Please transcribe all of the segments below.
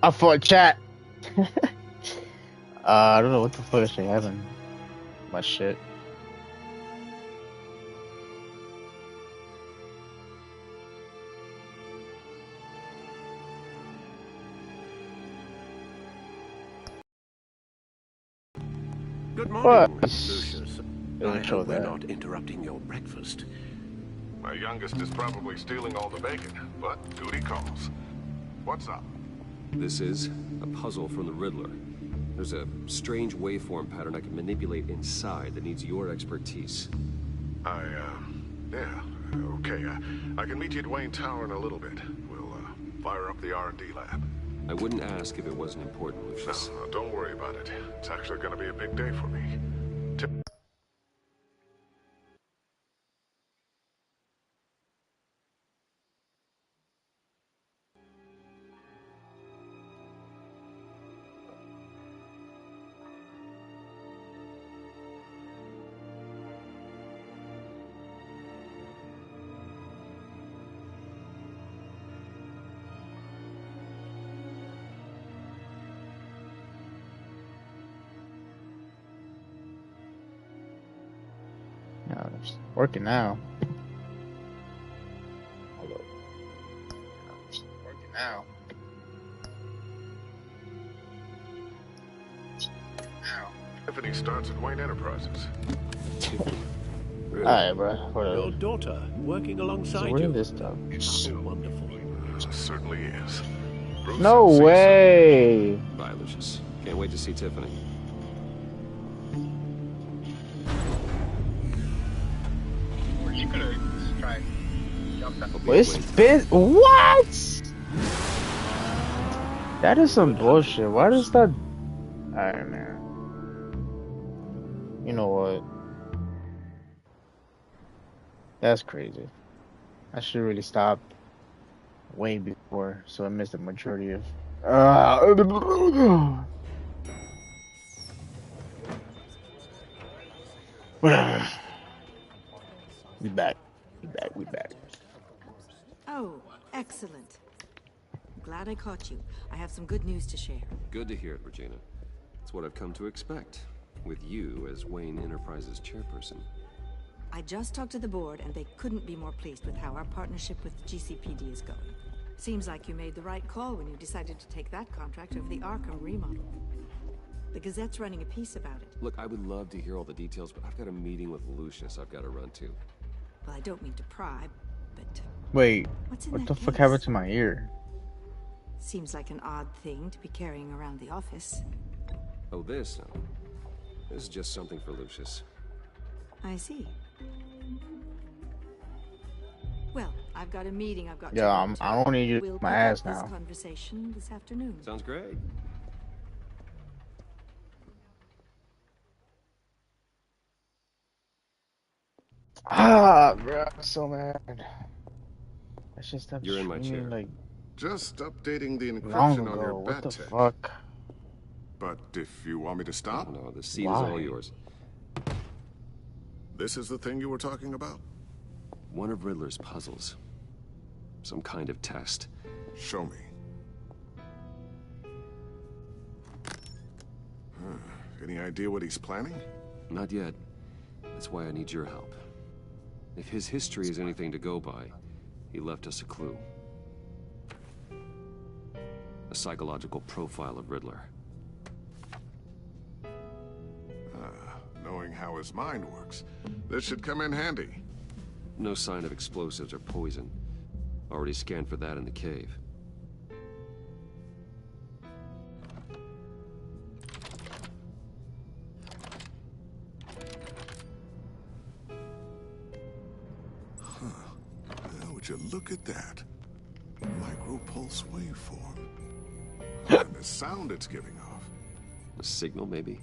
I thought chat. I don't know what the fuck is she having. My shit. Good What? morning, Lucius. I Show hope we're that. not interrupting your breakfast. My youngest is probably stealing all the bacon, but duty calls. What's up? This is a puzzle from the Riddler. There's a strange waveform pattern I can manipulate inside that needs your expertise. Yeah, okay. I can meet you at Wayne Tower in a little bit. We'll, fire up the R&D lab. I wouldn't ask if it wasn't important, Lucius. No, don't worry about it. It's actually gonna be a big day for me. No, it's working now. Hello. It's working now. Tiffany starts at Wayne Enterprises. Really? Alright, bro. Your Whatever. daughter working So alongside where you. is this stuff? So wonderful. It certainly is. Bruce No said way. Bye, Lucius. Can't wait to see Tiffany. You could have tried jump that. Hope Well, you it's wait. been what? That is some bullshit. Why does that? Alright, man. You know what? That's crazy. I should really stop way before, so I missed the majority of. Whatever. We back. We back. We back. Oh, excellent. Glad I caught you. I have some good news to share. Good to hear it, Regina. It's what I've come to expect, with you as Wayne Enterprises chairperson. I just talked to the board, and they couldn't be more pleased with how our partnership with GCPD is going. Seems like you made the right call when you decided to take that contract over the Arkham remodel. The Gazette's running a piece about it. Look, I would love to hear all the details, but I've got a meeting with Lucius I've got to run to. Well, I don't mean to pry, but Wait, what's in what that the fuck case? happened to my ear? Seems like an odd thing to be carrying around the office. Oh, this? No. This is just something for Lucius. I see. Well, I've got a meeting I've got to Yeah, run to. I don't need you We'll my pick ass up this now. conversation this afternoon. Sounds great. Ah, bro, I'm so mad. I should stop You're in my streaming chair. like Just updating the long encryption on your ago. What the bat tech. fuck? But if you want me to stop, No, the seat is all Why? yours. this is the thing you were talking about? One of Riddler's puzzles. Some kind of test. Show me. Any idea what he's planning? Not yet. That's why I need your help. If his history is anything to go by, he left us a clue. A psychological profile of Riddler. Knowing how his mind works, this should come in handy. No sign of explosives or poison. Already scanned for that in the cave. Would you look at that? Micropulse waveform. And the sound it's giving off. A signal, maybe?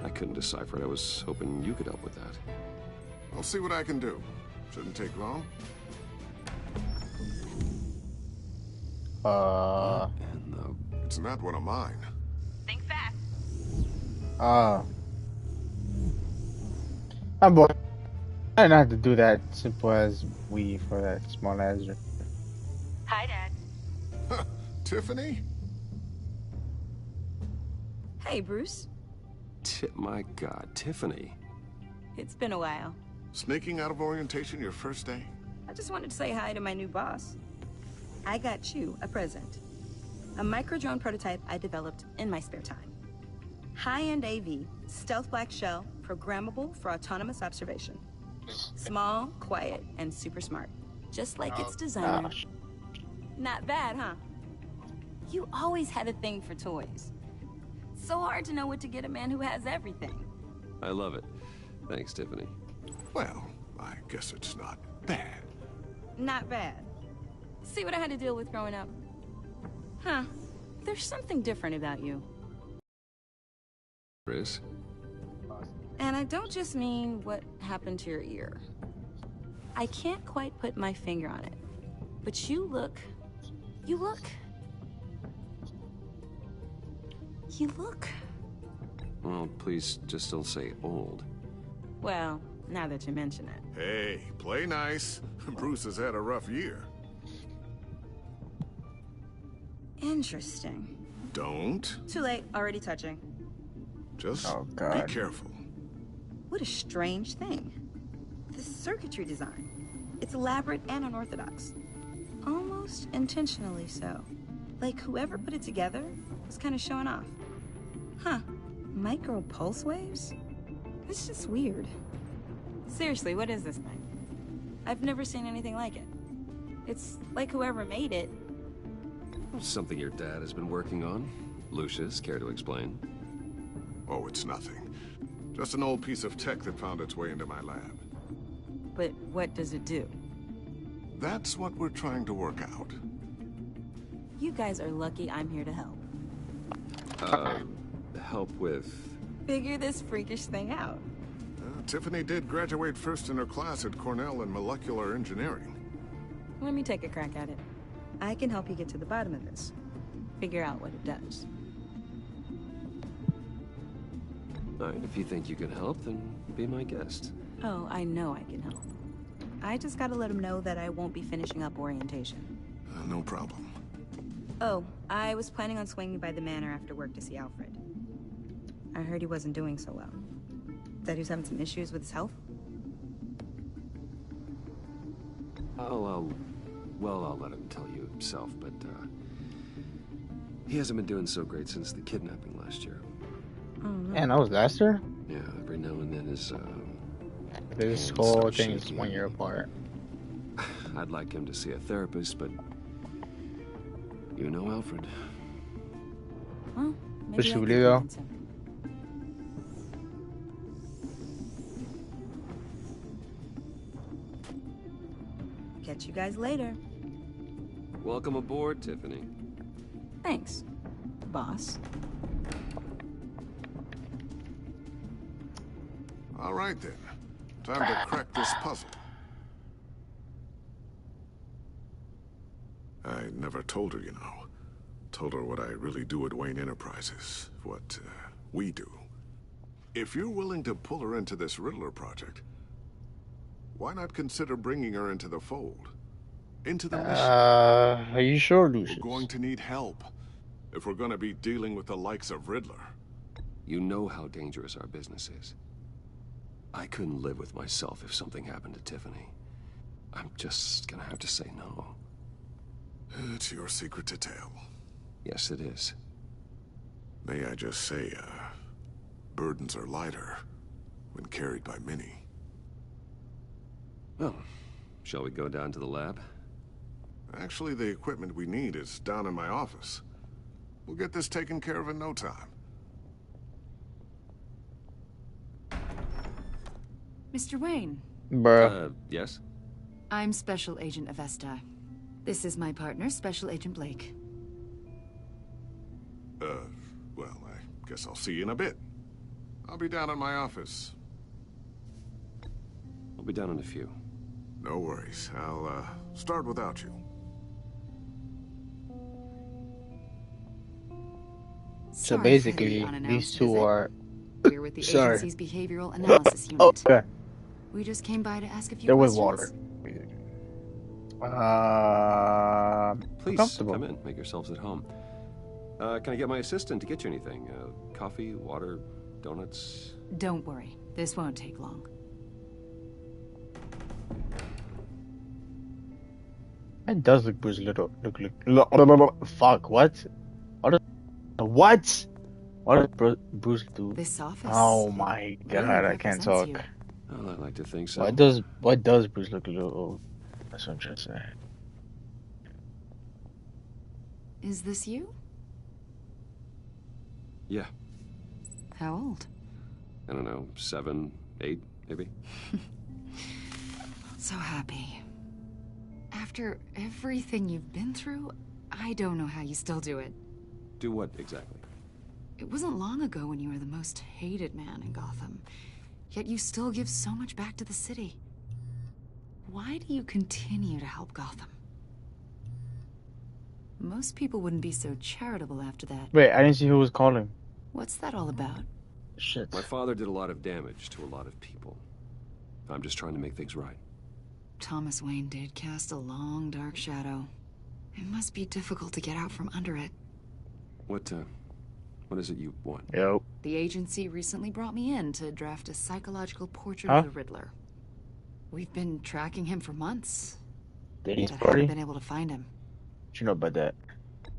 I couldn't decipher it. I was hoping you could help with that. I'll see what I can do. Shouldn't take long. And the It's not one of mine. Think fast. I'm boy. I didn't have to do that simple as we for that small answer. Hi, Dad. Tiffany? Hey, Bruce. My God, Tiffany. It's been a while. Sneaking out of orientation your first day? I just wanted to say hi to my new boss. I got you a present. A micro-drone prototype I developed in my spare time. High-end AV, stealth black shell, programmable for autonomous observation. Small, quiet, and super smart. Just like its designer. Not bad, huh? You always had a thing for toys. So hard to know what to get a man who has everything. I love it. Thanks, Tiffany. Well, I guess it's not bad. Not bad. See what I had to deal with growing up? Huh. There's something different about you. Chris? And I don't just mean what happened to your ear. I can't quite put my finger on it. But you look... Well, please just don't say old. Well, now that you mention it. Hey, play nice. Bruce has had a rough year. Interesting. Don't. Too late, already touching. Just Oh, be God. careful. What a strange thing. The circuitry design. It's elaborate and unorthodox. Almost intentionally so. Like whoever put it together was kind of showing off. Huh. Micro pulse waves? It's just weird. Seriously, what is this thing? I've never seen anything like it. It's like whoever made it. Something your dad has been working on. Lucius, care to explain? Oh, it's nothing. Just an old piece of tech that found its way into my lab. But what does it do? That's what we're trying to work out. You guys are lucky I'm here to help. Help with... Figure this freakish thing out. Tiffany did graduate first in her class at Cornell in molecular engineering. Let me take a crack at it. I can help you get to the bottom of this. Figure out what it does. All right, if you think you can help, then be my guest. Oh, I know I can help. I just gotta let him know that I won't be finishing up orientation. No problem. Oh, I was planning on swinging by the manor after work to see Alfred. I heard he wasn't doing so well. That he was having some issues with his health? I'll let him tell you himself, but, he hasn't been doing so great since the kidnapping last year. Oh, no. Man, that was last year? Yeah, every now and then his, This hands whole start thing is shaking. 1 year apart. I'd like him to see a therapist, but... You know Alfred. Well, maybe Push I can you, Leo. convince him. Catch you guys later. Welcome aboard, Tiffany. Thanks, boss. All right then. Time to crack this puzzle. I never told her, you know. Told her what I really do at Wayne Enterprises. What we do. If you're willing to pull her into this Riddler project, why not consider bringing her into the fold? Into the mission. Are you sure, Lucius? We're going to need help if we're going to be dealing with the likes of Riddler. You know how dangerous our business is. I couldn't live with myself if something happened to Tiffany. I'm just gonna have to say no. It's your secret to tell. Yes, it is. May I just say, burdens are lighter when carried by many. Well, shall we go down to the lab? Actually, the equipment we need is down in my office. We'll get this taken care of in no time. Mr. Wayne, Bruh. Yes? I'm Special Agent Avesta. This is my partner, Special Agent Blake. Well, I guess I'll see you in a bit. I'll be down in my office. I'll be down in a few. No worries. I'll, start without you. So Sorry for basically, the unannounced these two visit. are. We're with the Sorry. agency's behavioral analysis unit. Oh, okay. We just came by to ask a few There was questions. water. Please, Comfortable. come in. Make yourselves at home. Can I get my assistant to get you anything? Coffee, water, donuts? Don't worry. This won't take long. It does look Bruce Little. Fuck, what? What? What does Bruce do? This office. Oh my god, really I can't represents talk. you. Well, I'd like to think so. What does Bruce look a little old? That's what I'm trying to say. Is this you? Yeah, How old? I don't know, 7, 8, maybe? So happy. After everything you've been through, I don't know how you still do it. Do what exactly? It wasn't long ago when you were the most hated man in Gotham. Yet you still give so much back to the city. Why do you continue to help Gotham? Most people wouldn't be so charitable after that. Wait, I didn't see who was calling. What's that all about? Shit. My father did a lot of damage to a lot of people. I'm just trying to make things right. Thomas Wayne did cast a long, dark shadow. It must be difficult to get out from under it. What is it you want? Yo. The agency recently brought me in to draft a psychological portrait Huh? of the Riddler. We've been tracking him for months, Denny's but party? haven't been able to find him. What you know about that?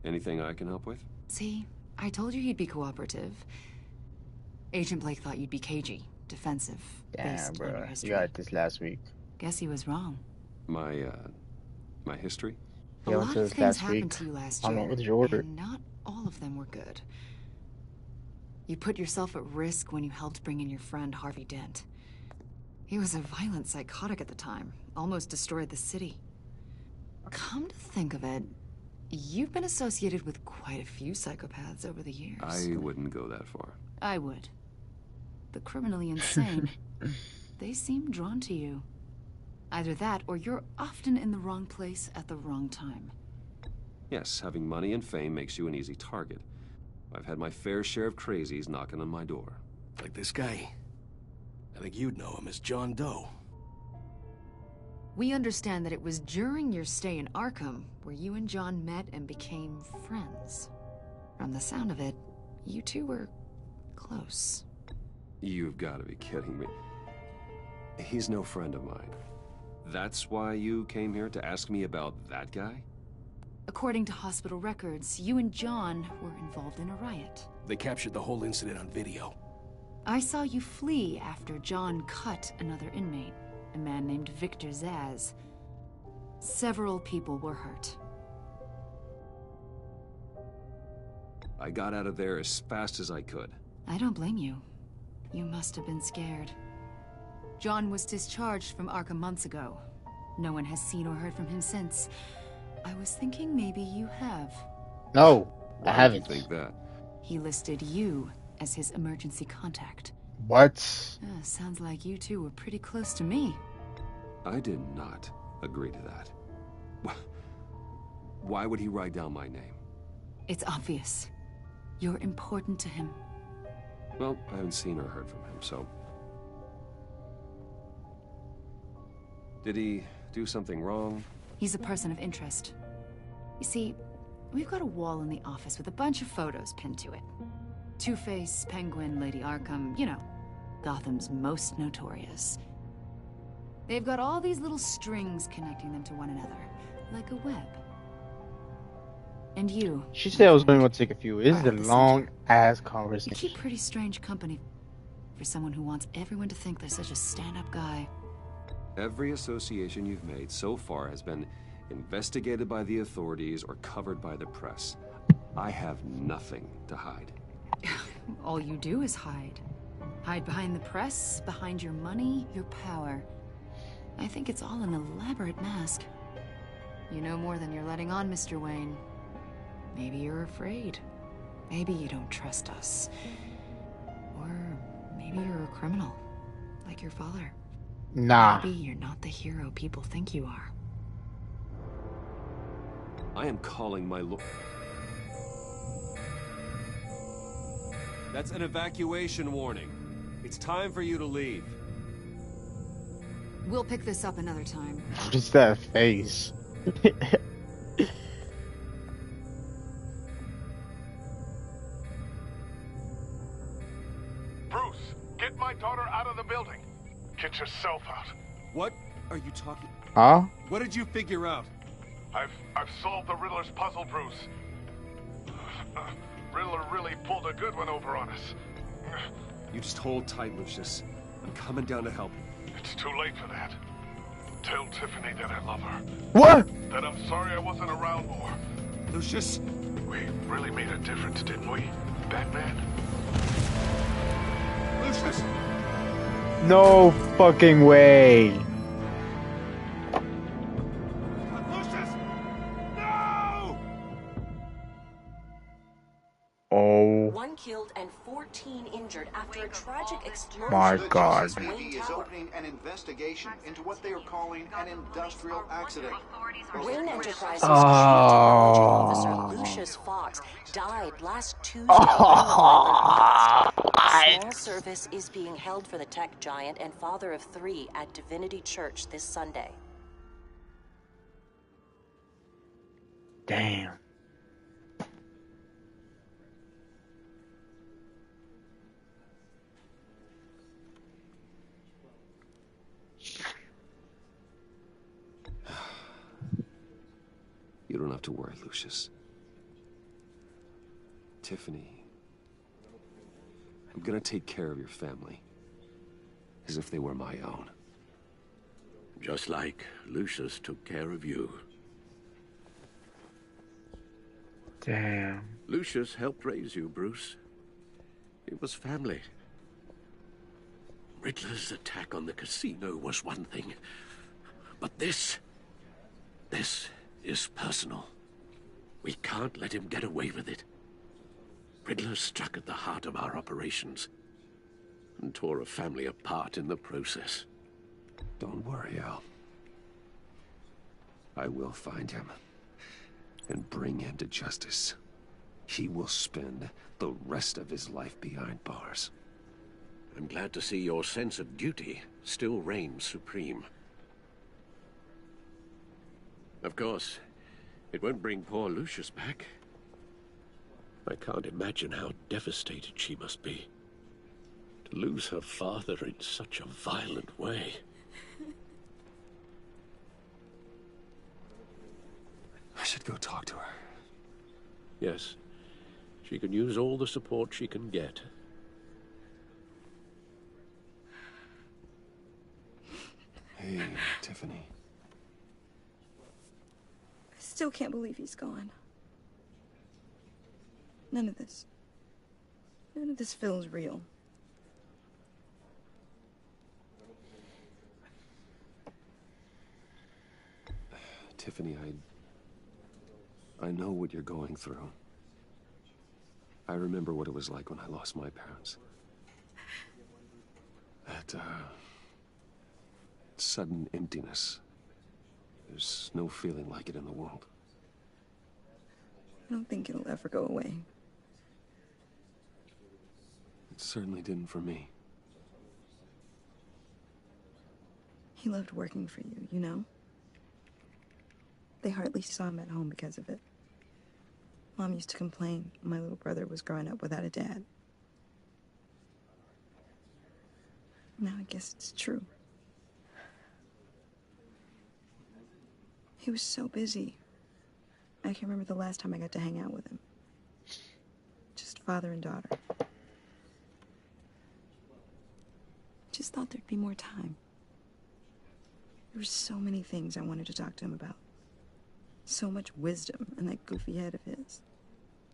Anything I can help with? See, I told you he'd be cooperative. Agent Blake thought you'd be cagey, defensive, Damn, based on bro. your You history. got this last week. Guess he was wrong. My history? A Yeah, lot what's of this things last happened week? to you last I don't year, know, what's your order? and not all of them were good. You put yourself at risk when you helped bring in your friend Harvey Dent. He was a violent psychotic at the time, almost destroyed the city. Come to think of it, you've been associated with quite a few psychopaths over the years. I wouldn't go that far. I would. The criminally insane, they seem drawn to you. Either that, or you're often in the wrong place at the wrong time. Yes, having money and fame makes you an easy target. I've had my fair share of crazies knocking on my door. Like this guy. I think you'd know him as John Doe. We understand that it was during your stay in Arkham where you and John met and became friends. From the sound of it, you two were close. You've got to be kidding me. He's no friend of mine. That's why you came here to ask me about that guy? According to hospital records, you and John were involved in a riot. They captured the whole incident on video. I saw you flee after John cut another inmate, a man named Victor Zsasz. Several people were hurt. I got out of there as fast as I could. I don't blame you. You must have been scared. John was discharged from Arkham months ago. No one has seen or heard from him since. I was thinking maybe you have. No, Why I haven't. did you think that? He listed you as his emergency contact. What? Sounds like you two were pretty close to me. I did not agree to that. Why would he write down my name? It's obvious. You're important to him. Well, I haven't seen or heard from him, so... Did he do something wrong? He's a person of interest. You see, we've got a wall in the office with a bunch of photos pinned to it. Two-Face, Penguin, Lady Arkham, you know, Gotham's most notorious. They've got all these little strings connecting them to one another, like a web. And you... She said I was going to take a few. This is a Right, the long ass You conversation. keep pretty strange company for someone who wants everyone to think they're such a stand-up guy. Every association you've made so far has been investigated by the authorities or covered by the press. I have nothing to hide. All you do is hide. Hide behind the press, behind your money, your power. I think it's all an elaborate mask. You know more than you're letting on, Mr. Wayne. Maybe you're afraid. Maybe you don't trust us. Or maybe you're a criminal, like your father. Nah. Maybe you're not the hero people think you are. I am calling my lord. That's an evacuation warning. It's time for you to leave. We'll pick this up another time. Just that face. Get yourself out. What are you talking? Huh? What did you figure out? I've solved the Riddler's puzzle, Bruce. Riddler really pulled a good one over on us. You just hold tight, Lucius. I'm coming down to help you. It's too late for that. Tell Tiffany that I love her. What? That I'm sorry I wasn't around more. Lucius? We really made a difference, didn't we, Batman? Lucius! No fucking way. Lucius! No! Oh One killed and 14 injured after a tragic explosion. my God. The GCPD is opening an investigation into what they are calling an industrial accident. Wayne Enterprises Chief Technology Officer Lucius Fox died last Tuesday in the Small service is being held for the tech giant and father of 3 at Divinity Church this Sunday. Damn. You don't have to worry, Lucius. Tiffany, I'm gonna take care of your family. As if they were my own. Just like Lucius took care of you. Damn. Lucius helped raise you, Bruce. It was family. Riddler's attack on the casino was one thing. But this is personal. We can't let him get away with it. Riddler struck at the heart of our operations and tore a family apart in the process. Don't worry, Al. I will find him and bring him to justice. He will spend the rest of his life behind bars. I'm glad to see your sense of duty still reigns supreme. Of course, it won't bring poor Lucius back. I can't imagine how devastated she must be. To lose her father in such a violent way. I should go talk to her. Yes, she can use all the support she can get. Hey, Tiffany. I still can't believe he's gone. None of this feels real. Tiffany, I know what you're going through. I remember what it was like when I lost my parents. That, sudden emptiness. There's no feeling like it in the world. I don't think it'll ever go away. It certainly didn't for me. He loved working for you, you know? They hardly saw him at home because of it. Mom used to complain my little brother was growing up without a dad. Now I guess it's true. He was so busy. I can't remember the last time I got to hang out with him. Just father and daughter. Just thought there'd be more time. There were so many things I wanted to talk to him about. So much wisdom in that goofy head of his.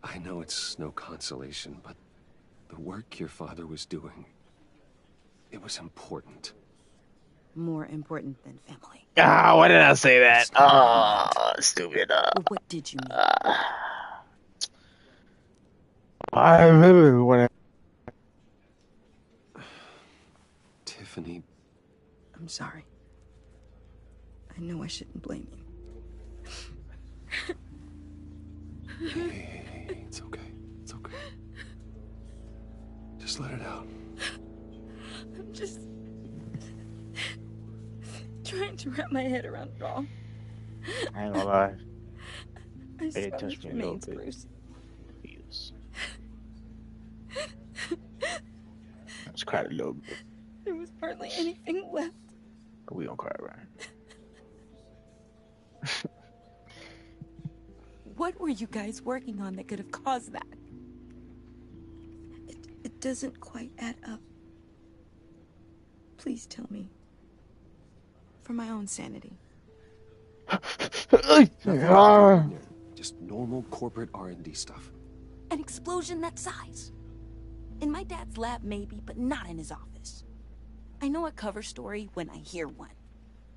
I know it's no consolation, but the work your father was doing, it was important. More important than family. Ah, why did I say that? Oh, stupid. Well, what did you mean? I remember when Tiffany. I'm sorry. I know I shouldn't blame you. Hey, it's okay. It's okay. Just let it out. I'm just trying to wrap my head around it all. I ain't gonna lie. I swear It touched this me a little remains, bit. Bruce. I just cried a little bit. There was hardly anything left. We don't cry, right? What were you guys working on that could have caused that? It doesn't quite add up. Please tell me. For my own sanity. Just normal corporate R&D stuff. An explosion that size. In my dad's lab, maybe, but not in his office. I know a cover story when I hear one.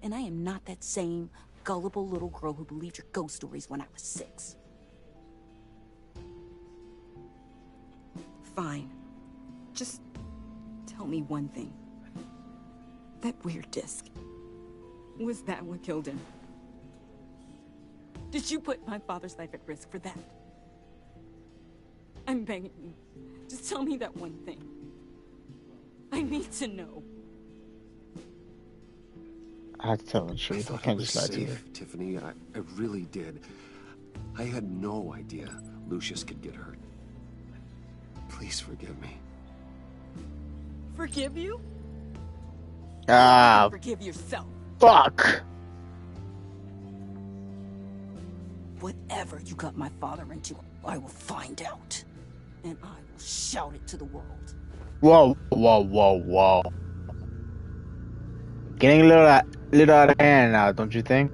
And I am not that same gullible little girl who believed your ghost stories when I was 6. Fine. Just tell me one thing. That weird disc. Was that what killed him? Did you put my father's life at risk for that? I'm begging you. Just tell me that one thing. I need to know. I have to tell the truth. I can't just lie to you. Tiffany, I really did. I had no idea Lucius could get hurt. Please forgive me. Forgive you? Forgive yourself. Fuck. Whatever you got my father into, I will find out. And I will shout it to the world. Whoa, whoa, whoa, whoa. Getting a little out of hand now, don't you think?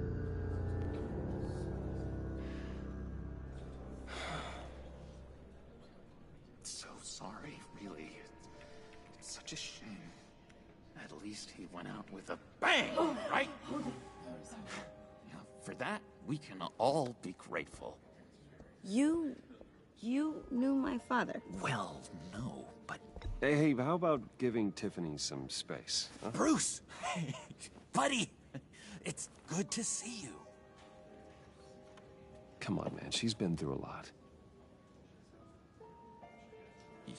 So sorry, really. It's such a shame. At least he went out with a bang, right? Yeah, for that, we can all be grateful. You knew my father? Well, no, but... Hey, how about giving Tiffany some space? Huh? Bruce! Hey, buddy! It's good to see you. Come on, man. She's been through a lot.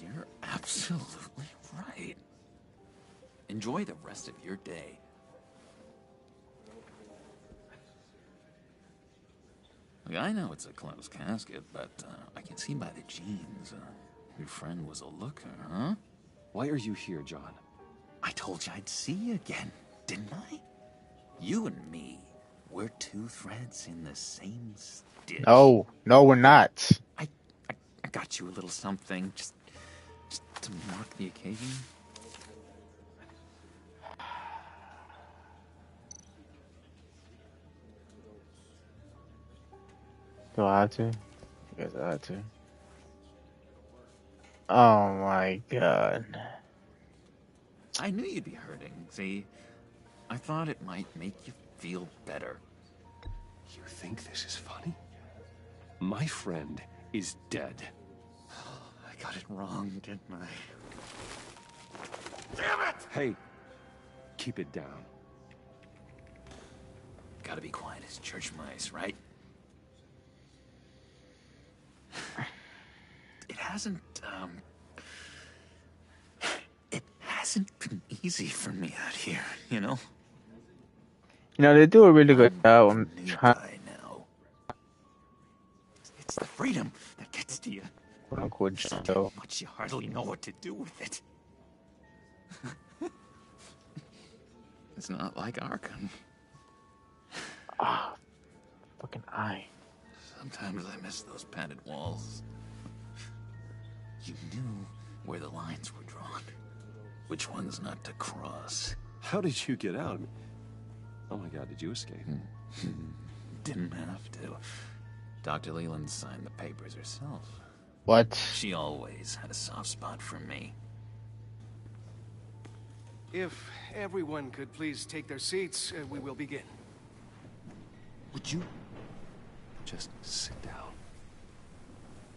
You're absolutely right. Enjoy the rest of your day. Look, I know it's a closed casket, but I can see by the jeans. Your friend was a looker, huh? Why are you here, John? I told you I'd see you again, didn't I? You and me, we're two threads in the same stitch. No, we're not. I got you a little something, just to mark the occasion. Do I have to? I guess I have to. Oh my god. I knew you'd be hurting, see? I thought it might make you feel better. You think this is funny? My friend is dead. I got it wrong, didn't I? Damn it! Hey, keep it down. Gotta be quiet as church mice, right? It hasn't been easy for me out here, you know? You know, they do a really good job on trying. Now. It's the freedom that gets to you. Quote unquote, so much you hardly know what to do with it. It's not like Arkham. Ah, fucking eye. Sometimes I miss those padded walls. You knew where the lines were drawn. Which ones not to cross. How did you get out? Oh my god, did you escape? Didn't have to. Dr. Leland signed the papers herself. What? She always had a soft spot for me. If everyone could please take their seats, we will begin. Would you just sit down?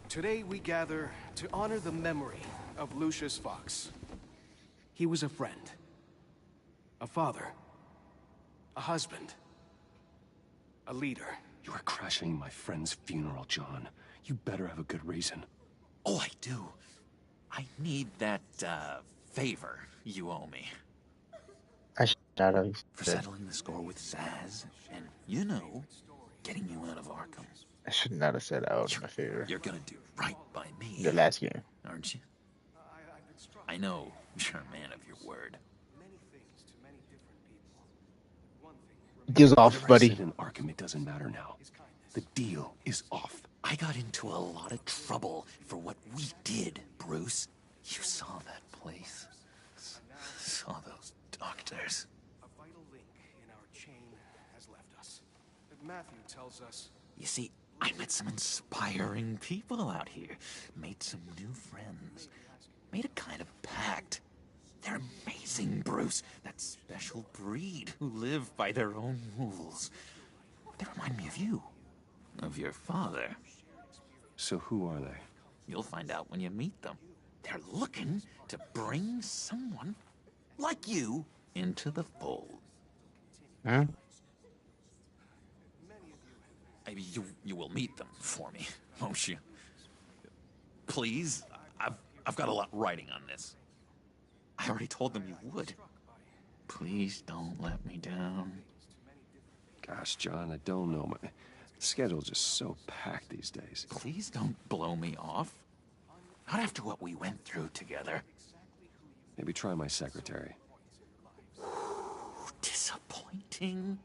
Today we gather to honor the memory of Lucius Fox. He was a friend, a father, a husband, a leader. You are crashing my friend's funeral, John. You better have a good reason. Oh, I do. I need that, favor you owe me. I should not have. For settling the score with Zsasz, and, you know, getting you out of Arkham. I should not have said I owed my favor. You're gonna do right by me. The last game. Aren't you? I know you're a man of your word. Deal's off, Whatever I buddy. said in Arkham, it doesn't matter now. The deal is off. I got into a lot of trouble for what we did, Bruce. You saw that place. Saw those doctors. A vital link in our chain has left us. Matthew tells us... You see, I met some inspiring people out here. Made some new friends. Made a kind of pact. They're amazing, Bruce. That special breed who live by their own rules. They remind me of you. Of your father. So who are they? You'll find out when you meet them. They're looking to bring someone like you into the fold. Huh? Maybe you will meet them for me, won't you? Please? I've got a lot riding on this. I already told them you would. Please don't let me down. Gosh, John, I don't know. My schedule's just so packed these days. Please don't blow me off. Not after what we went through together. Maybe try my secretary. Disappointing.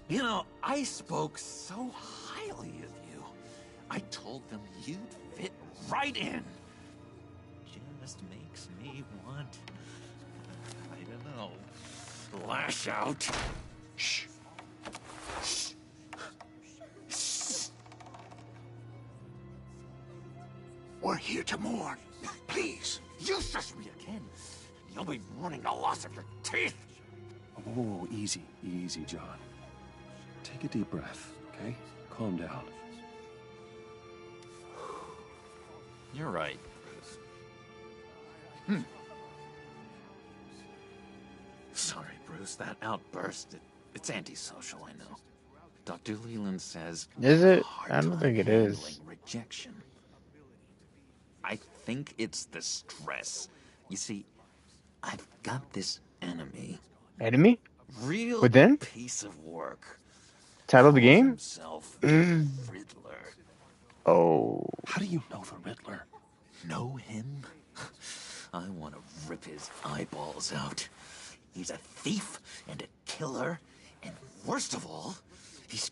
You know, I spoke so highly of you. I told them you'd fit right in. Just makes me want, I don't know, lash out. Shh. Shh. Shh. We're here to mourn. Please, use me again. You'll be mourning the loss of your teeth. Oh, easy, easy, John. Take a deep breath, okay? Calm down. You're right, Bruce. Sorry, Bruce, that outburst, it's antisocial, I know. Dr. Leland says... Is it? I don't think it is. Rejection. I think it's the stress. You see, I've got this enemy. Enemy? Real Within? piece of work. Title of the game? Himself, Riddler. Oh. How do you know the Riddler? Know him? I want to rip his eyeballs out. He's a thief and a killer, and worst of all, he's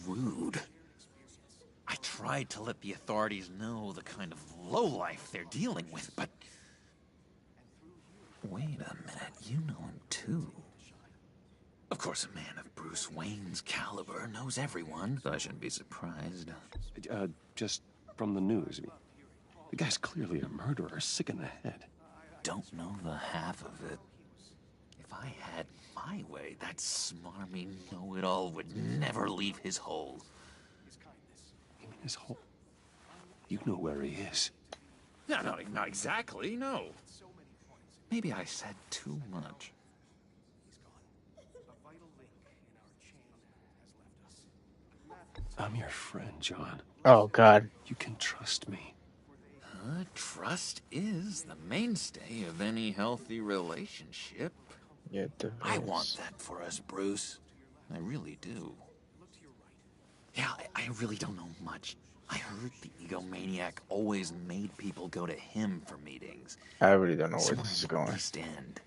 rude. I tried to let the authorities know the kind of lowlife they're dealing with, but... Wait a minute, you know him too. Of course, a man of Bruce Wayne's caliber knows everyone, so I shouldn't be surprised. Just from the news. I mean, the guy's clearly a murderer, sick in the head. Don't know the half of it. If I had my way, that smarmy know-it-all would never leave his hole. You mean his hole? You know where he is. No, not exactly, no. Maybe I said too much. I'm your friend, John. Oh, God. You can trust me. Trust is the mainstay of any healthy relationship. Yeah, I want that for us, Bruce. I really do. Yeah, I really don't know much. I heard the egomaniac always made people go to him for meetings. I really don't know where this is going. East End.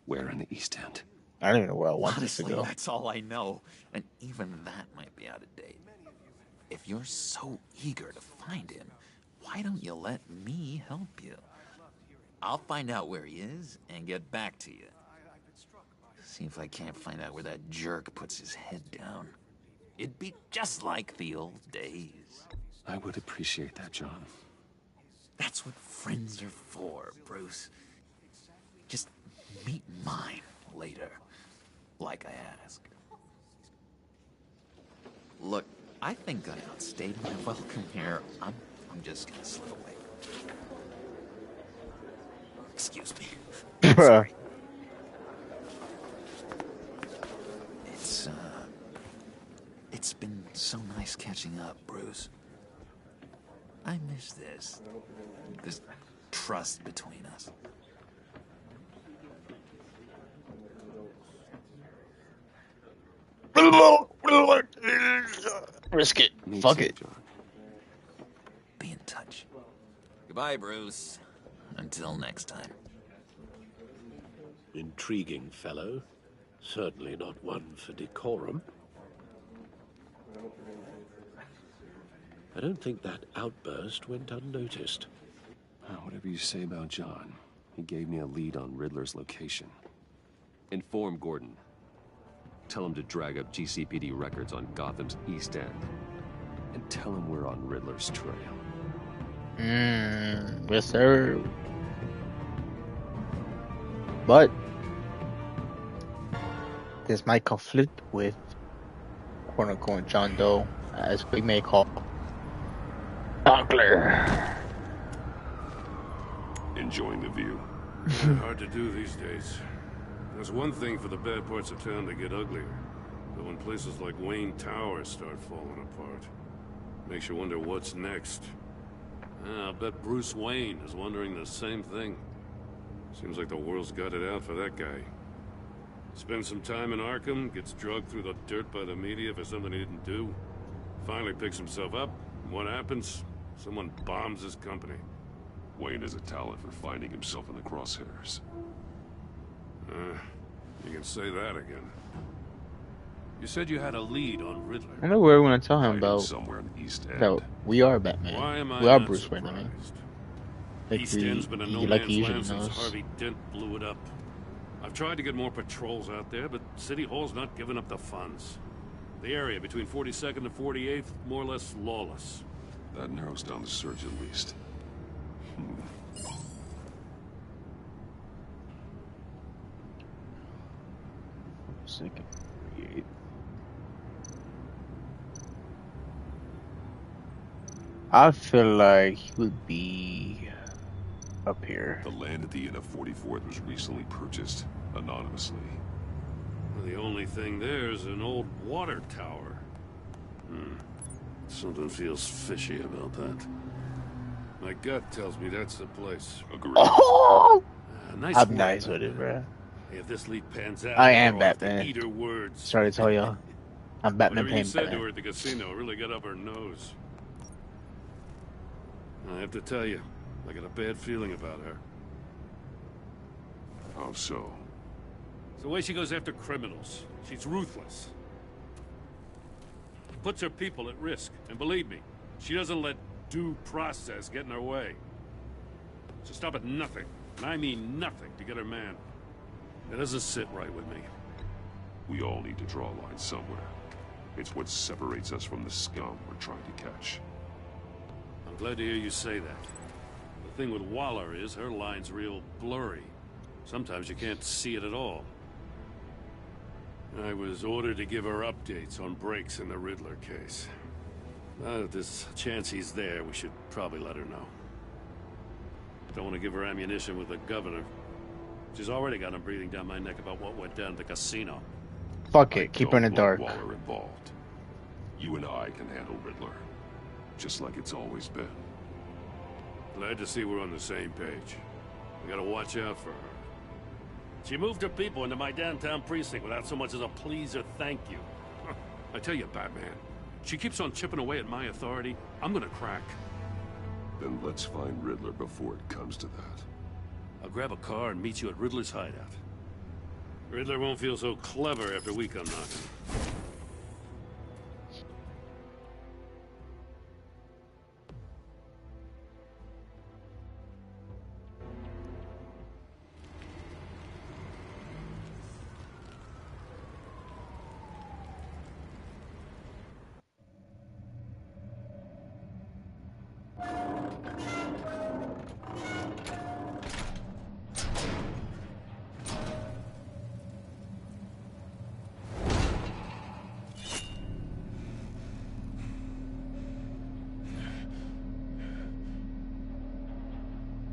Where in the East End? I don't even know where I want this to Honestly, go. that's all I know. And even that might be out of date. If you're so eager to find him, why don't you let me help you? I'll find out where he is and get back to you. See if I can't find out where that jerk puts his head down. It'd be just like the old days. I would appreciate that, John. That's what friends are for, Bruce. Just meet mine later, like I asked. Look, I think I outstayed my welcome here. I'm just gonna slip away. Excuse me. Bruh. It's been so nice catching up, Bruce. I miss this trust between us. Risk it. Me Fuck too, it. John. Be in touch. Goodbye, Bruce. Until Until next time. Intriguing fellow. Certainly not one for decorum. I don't think that outburst went unnoticed. Whatever you say about John, he gave me a lead on Riddler's location. Inform Gordon. Tell him to drag up GCPD records on Gotham's East End. And tell him we're on Riddler's trail. Yes, sir. But this might conflict with quote-unquote John Doe, as we may call Buckler. Enjoying the view. Hard to do these days. There's one thing for the bad parts of town to get uglier, but when places like Wayne Tower start falling apart, makes you wonder what's next. I'll bet Bruce Wayne is wondering the same thing. Seems like the world's got it out for that guy. Spends some time in Arkham, gets drugged through the dirt by the media for something he didn't do. Finally picks himself up, and what happens? Someone bombs his company. Wayne is a talent for finding himself in the crosshairs. You can say that again. You said you had a lead on Riddler. I know where we're gonna tell him about somewhere in the East End. that we are Batman. Why am I we are not Bruce Wayne. I mean, like East End's been a no like he man's usually land since knows. Harvey Dent blew it up. I've tried to get more patrols out there, but City Hall's not giving up the funds. The area between 42nd and 48th, more or less lawless. That narrows down the search at least. Second. I feel like he would be up here. The land at the end of 44th was recently purchased anonymously. The only thing there is an old water tower. Something feels fishy about that. My gut tells me that's the place. Agreed. Oh! Nice I'm work, nice with Batman. it, bro. Hey, if this lead pans out, I am I'll have to Batman. eat her words. Sorry to tell y'all. I'm Batman Whatever you playing said to Batman. her at the casino really got up her nose. I have to tell you, I got a bad feeling about her. How so? It's the way she goes after criminals. She's ruthless. Puts her people at risk. And believe me, she doesn't let due process get in her way. She'll stop at nothing, and I mean nothing, to get her man. That doesn't sit right with me. We all need to draw a line somewhere. It's what separates us from the scum we're trying to catch. I'm glad to hear you say that. The thing with Waller is her line's real blurry. Sometimes you can't see it at all. I was ordered to give her updates on breaks in the Riddler case. If there's a chance he's there, we should probably let her know. Don't want to give her ammunition with the governor. She's already got him breathing down my neck about what went down at the casino. Fuck it, keep her in the dark. Waller involved. You and I can handle Riddler, just like it's always been. Glad to see we're on the same page. We gotta watch out for her. She moved her people into my downtown precinct without so much as a please or thank you. I tell you, Batman, she keeps on chipping away at my authority. I'm gonna crack. Then let's find Riddler before it comes to that. I'll grab a car and meet you at Riddler's hideout. Riddler won't feel so clever after we come knocking.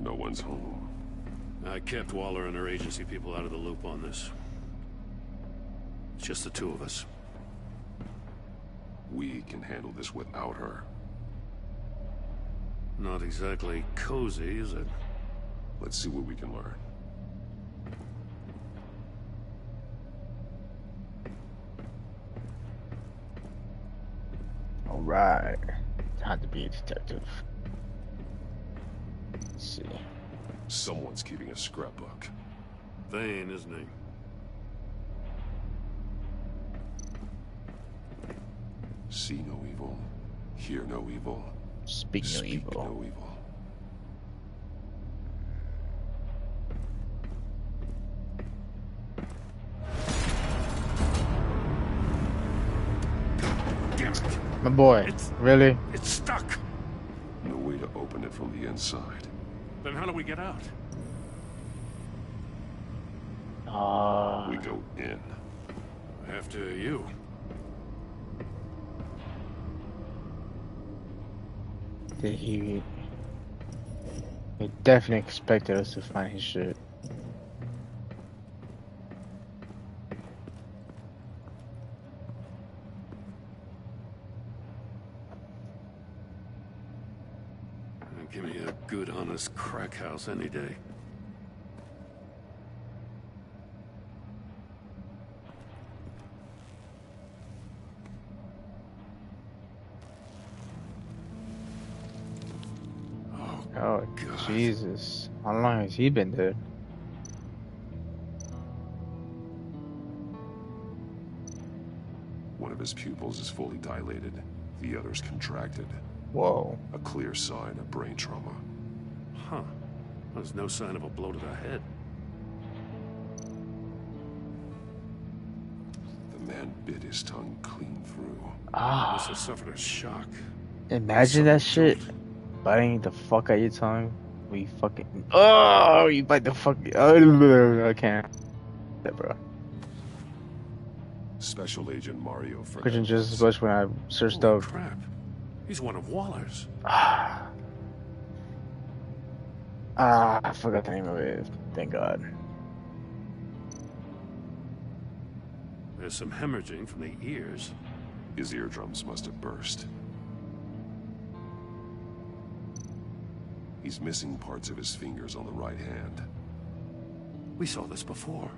No one's home. I kept Waller and her agency people out of the loop on this. It's just the two of us. We can handle this without her. Not exactly cozy, is it? Let's see what we can learn. Alright. Time to be a detective. Let's see. Someone's keeping a scrapbook. Thane, isn't he? See no evil, hear no evil, Speak no evil. no evil. Damn it! My boy, really? It's stuck! No way to open it from the inside. Then how do we get out? We go in. After you. He definitely expected us to find his shit. Give me a good, honest crack house any day. Oh, Jesus. How long has he been dead? One of his pupils is fully dilated. The other's contracted. Whoa. A clear sign of brain trauma. Huh. There's no sign of a blow to the head. The man bit his tongue clean through. Ah. Must have suffered a shock. Imagine that shit. Biting the fuck out your tongue. We fucking. Oh, you bite the fuck. Oh, I can't. Yeah, bro. Special Agent Mario Fernandez. Christian just as much when I searched Holy up. crap. He's one of Waller's. I forgot the name of it. Thank God. There's some hemorrhaging from the ears. His eardrums must have burst. He's missing parts of his fingers on the right hand. We saw this before.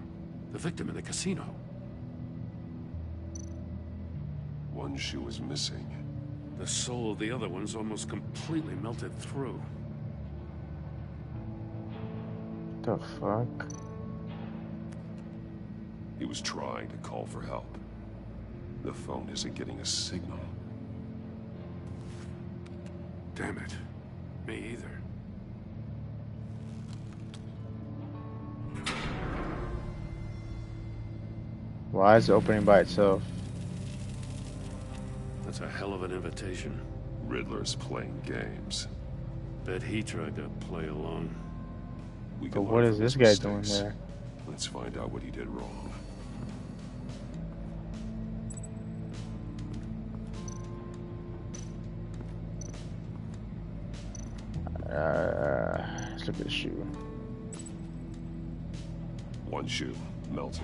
The victim in the casino. One shoe is missing. The sole of the other one's almost completely melted through. The fuck? He was trying to call for help. The phone isn't getting a signal. Damn it. Me either. Why is it opening by itself? That's a hell of an invitation. Riddler's playing games. Bet he tried to play along. But what is this guy doing there? Let's find out what he did wrong. Let's look at the shoe. One shoe, melted.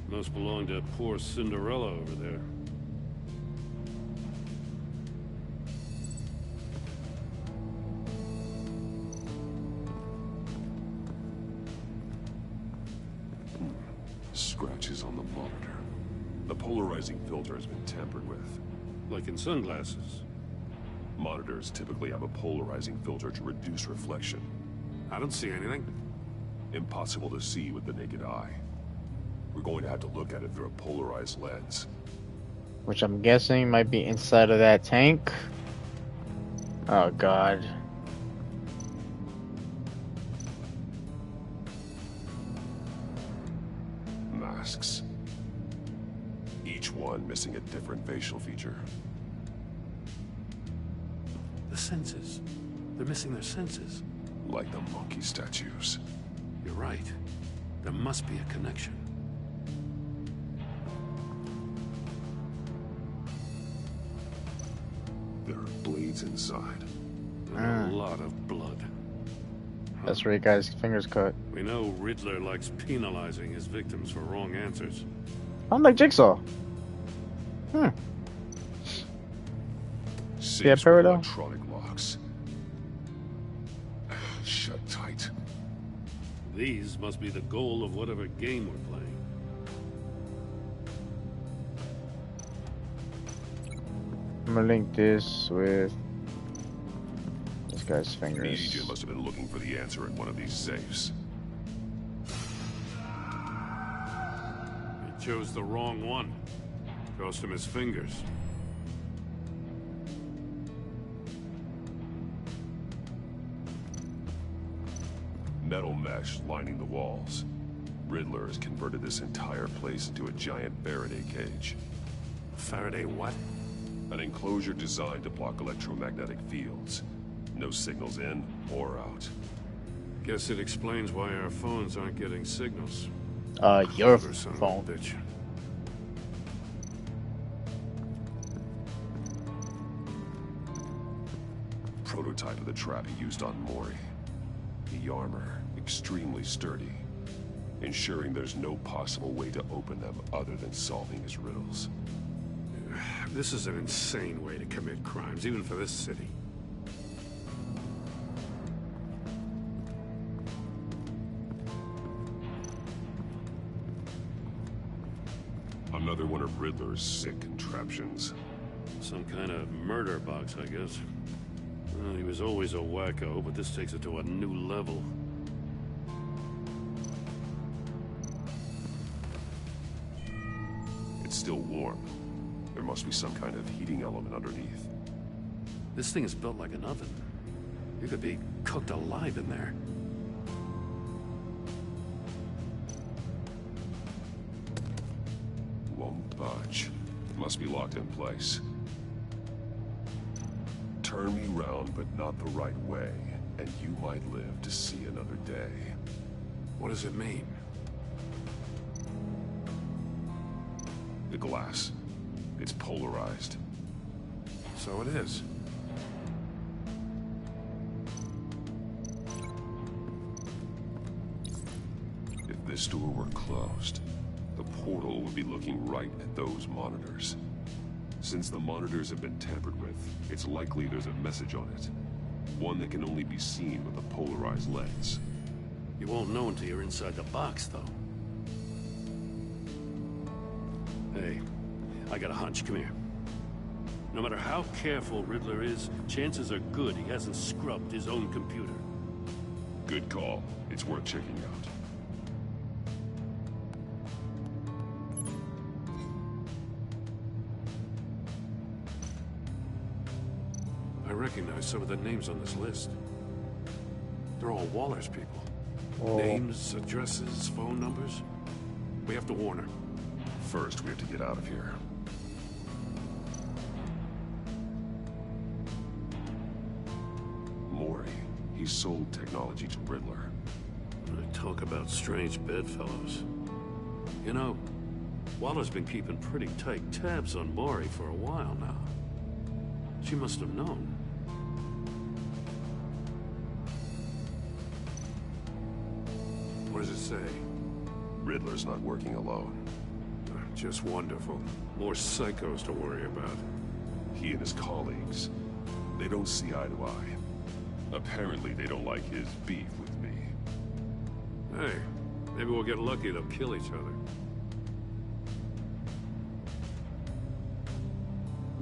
Must belong to poor Cinderella over there. Scratches on the monitor. The polarizing filter has been tampered with. Like in sunglasses. Monitors typically have a polarizing filter to reduce reflection. I don't see anything. Impossible to see with the naked eye. We're going to have to look at it through a polarized lens. Which I'm guessing might be inside of that tank. Oh God. Masks. Each one missing a different facial feature. The senses. They're missing their senses. Like the monkey statues. You're right. There must be a connection. There are blades inside. And a lot of blood. That's where he got his fingers cut. We know Riddler likes penalizing his victims for wrong answers. I'm like Jigsaw. Yeah, Peridot. Electronic locks. Shut tight. These must be the goal of whatever game we're playing. I'm gonna link this with this guy's The fingers. agent must have been looking for the answer in one of these safes. He chose the wrong one. Cost him his fingers. Metal mesh lining the walls. Riddler has converted this entire place into a giant Faraday cage. Faraday what? An enclosure designed to block electromagnetic fields. No signals in or out. Guess it explains why our phones aren't getting signals. Your Clever son of a phone. bitch. Prototype of the trap he used on Mori. The armor, extremely sturdy, ensuring there's no possible way to open them other than solving his riddles. This is an insane way to commit crimes, even for this city. Another one of Riddler's sick contraptions. Some kind of murder box, I guess. Well, he was always a wacko, but this takes it to a new level. It's still warm. There must be some kind of heating element underneath. This thing is built like an oven. You could be cooked alive in there. Won't budge. Must be locked in place. Turn me round, but not the right way, and you might live to see another day. What does it mean? The glass. It's polarized. So it is. If this door were closed, the portal would be looking right at those monitors. Since the monitors have been tampered with, it's likely there's a message on it. One that can only be seen with a polarized lens. You won't know until you're inside the box, though. Hey, I got a hunch. Come here. No matter how careful Riddler is, chances are good he hasn't scrubbed his own computer. Good call. It's worth checking out. I recognize some of the names on this list. They're all Waller's people. Whoa. Names, addresses, phone numbers. We have to warn her. First, we have to get out of here. Mori. He sold technology to Riddler. Talk about strange bedfellows. You know, Waller's been keeping pretty tight tabs on Mori for a while now. She must have known. What does it say? Riddler's not working alone. Just wonderful. More psychos to worry about. He and his colleagues, they don't see eye to eye. Apparently, they don't like his beef with me. Hey, maybe we'll get lucky. They'll kill each other.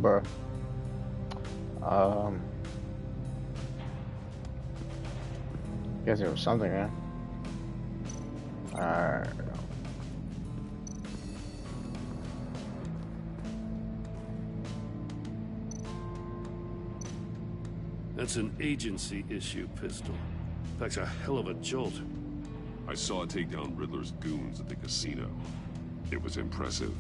Bruh. Guess there was something, man. That's an agency issue pistol. Packs a hell of a jolt. I saw it take down Riddler's goons at the casino. It was impressive.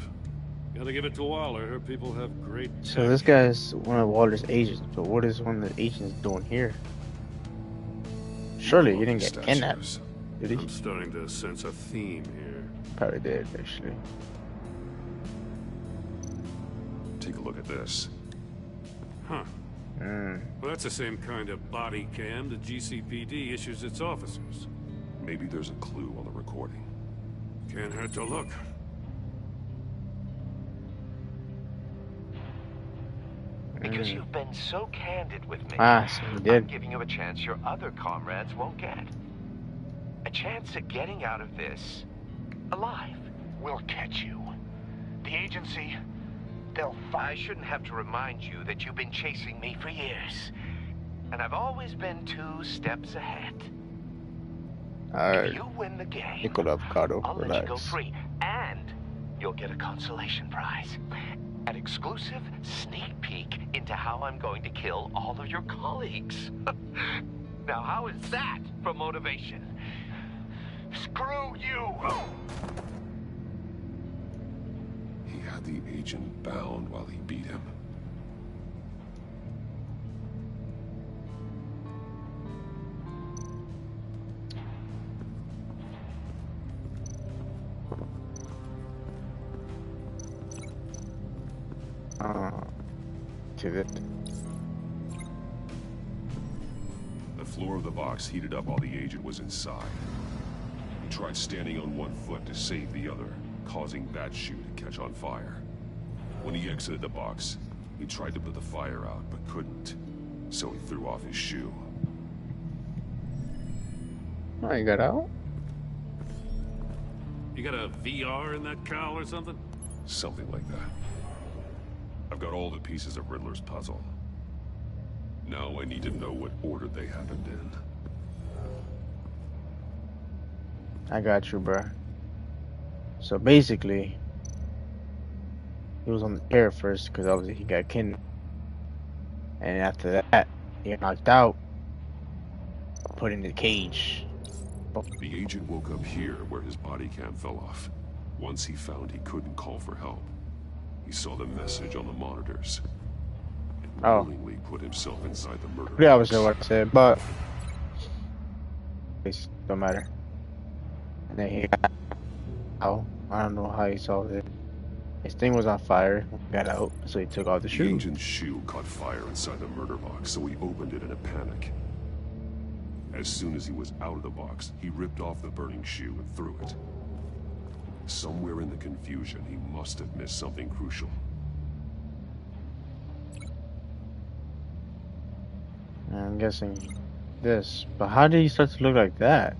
Gotta give it to Waller. Her people have great So tech. this guy's one of Walter's agents, but what is one of the agents doing here? Surely he didn't get kidnapped, did he? I'm starting to sense a theme here. Probably did, actually. Take a look at this. Huh. Well, that's the same kind of body cam the GCPD issues its officers. Maybe there's a clue on the recording. Can't hurt to look. Because you've been so candid with me, So he did. I'm giving you a chance your other comrades won't get. A chance at getting out of this alive. We'll catch you. The agency, they'll I shouldn't have to remind you that you've been chasing me for years. and I've always been 2 steps ahead. Alright. If you win the game, Nickel avocado. I'll Relax. let you go free, and you'll get a consolation prize. An exclusive sneak peek into how I'm going to kill all of your colleagues. Now, how is that for motivation? Screw you! He had the agent bound while he beat him. To it. The floor of the box heated up while the agent was inside. He tried standing on one foot to save the other, causing that shoe to catch on fire. When he exited the box, he tried to put the fire out, but couldn't, so he threw off his shoe. Oh, you got out? You got a VR in that cowl or something? Something like that. I've got all the pieces of Riddler's puzzle. Now I need to know what order they happened in. I got you, bruh. So basically, he was on the chair first because obviously he got kidnapped. And after that, he got knocked out, put in the cage. The agent woke up here where his body cam fell off. Once he found he couldn't call for help, he saw the message on the monitors and willingly put himself inside the murder Yeah, I box. was what I said, but it don't matter. And then he got out. I don't know how he solved it. His thing was on fire. Got out, so he took off the The shoe. agent's shoe caught fire inside the murder box, so he opened it in a panic. As soon as he was out of the box, he ripped off the burning shoe and threw it. Somewhere in the confusion, he must have missed something crucial. I'm guessing this, but how did he start to look like that?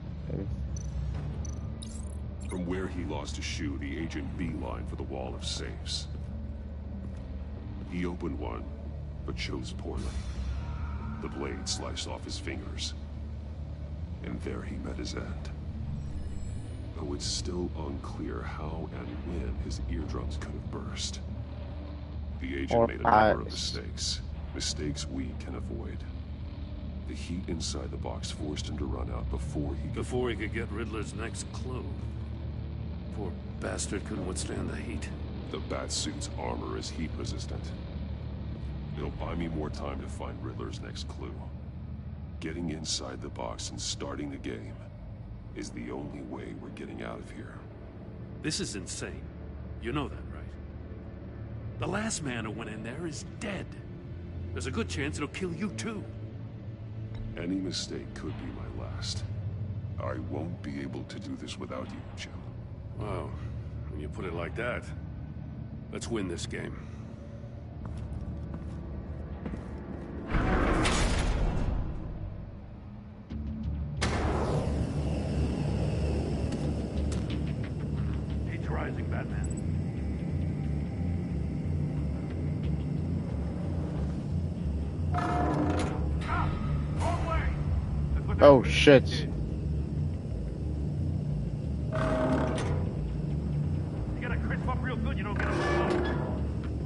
From where he lost his shoe, the agent beelined for the wall of safes. He opened one, but chose poorly. The blade sliced off his fingers. And there he met his end. Though it's still unclear how and when his eardrums could have burst. The agent Or made a number of eyes. mistakes. Mistakes we can avoid. The heat inside the box forced him to run out before he could get Riddler's next clue. Poor bastard couldn't withstand the heat. The Batsuit's armor is heat resistant. It'll buy me more time to find Riddler's next clue. Getting inside the box and starting the game is the only way we're getting out of here. This is insane. You know that, right? The last man who went in there is dead. There's a good chance it'll kill you too. Any mistake could be my last. I won't be able to do this without you, Jim. Wow, when you put it like that, let's win this game. Heat's rising, Batman. Oh shit!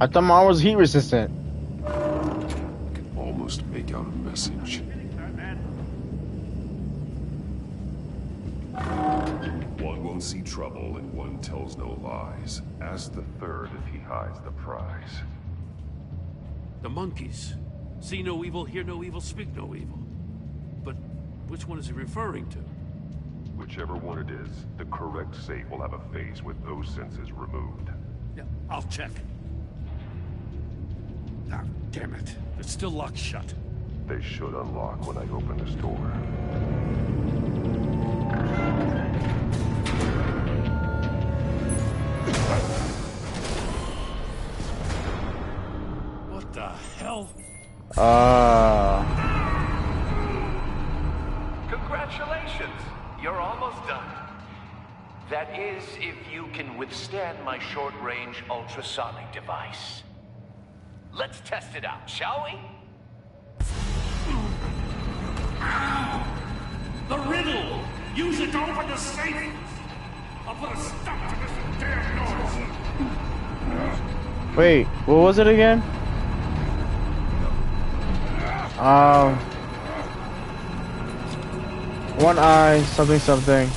I thought mine was heat resistant. I can almost make out a message. One won't see trouble and one tells no lies. Ask the third if he hides the prize. The monkeys. See no evil, hear no evil, speak no evil. But which one is he referring to? Whichever one it is, the correct safe will have a face with those senses removed. Yeah, I'll check. Ah, damn it. It's still locked shut. They should unlock when I open this door. What the hell? Congratulations! You're almost done. That is, if you can withstand my short-range ultrasonic device. Let's test it out, shall we? The riddle! Use it to open the safe! I'll put a stop to this damn noise! Wait, what was it again? One eye, something, something.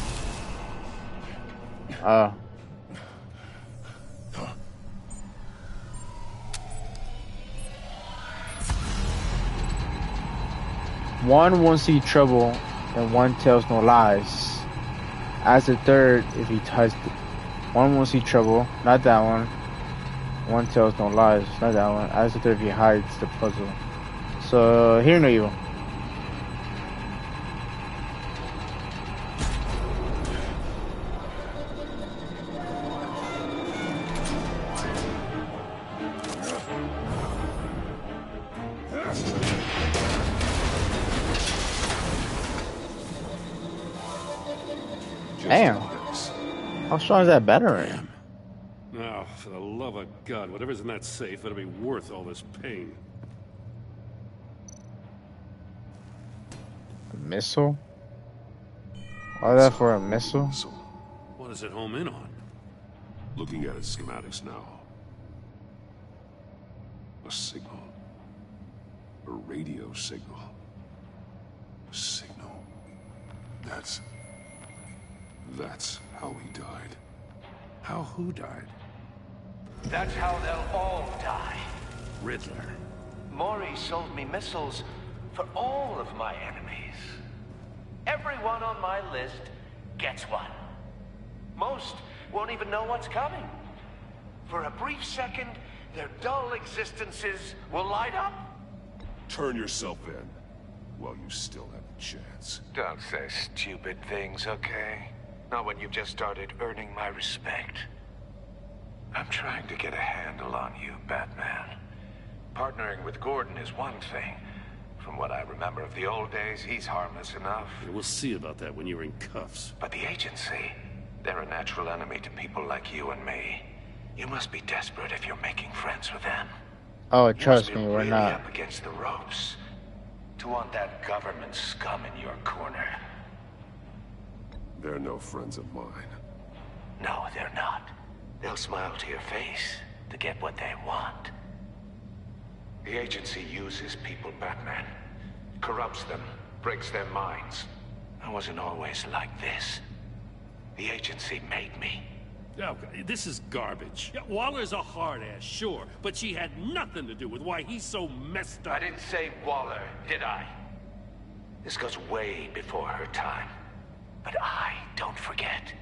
One won't see trouble, and one tells no lies. As the third, if he touched it. One won't see trouble, not that one. One tells no lies, not that one. As the third, if he hides the puzzle. So, hear no evil. Damn. How strong is that battery? Now, for the love of God, whatever's in that safe better be worth all this pain. A missile? Why that for a missile? What does it home in on? Looking at its schematics now. A signal. A radio signal. A signal. That's how he died. How who died? That's how they'll all die. Riddler. Maury sold me missiles for all of my enemies. Everyone on my list gets one. Most won't even know what's coming. For a brief second, their dull existences will light up. Turn yourself in while you still have a chance. Don't say stupid things, okay? Not when you've just started earning my respect. I'm trying to get a handle on you, Batman. Partnering with Gordon is one thing. From what I remember of the old days, he's harmless enough. We'll see about that when you're in cuffs. But the agency, they're a natural enemy to people like you and me. You must be desperate if you're making friends with them. Oh, trust me, we're really not. Up against the ropes. To want that government scum in your corner. They're no friends of mine. No, they're not. They'll smile to your face to get what they want. The agency uses people, Batman. Corrupts them, breaks their minds. I wasn't always like this. The agency made me. Oh, this is garbage. Yeah, Waller's a hard-ass, sure, but she had nothing to do with why he's so messed up. I didn't say Waller, did I? This goes way before her time. But I don't forget.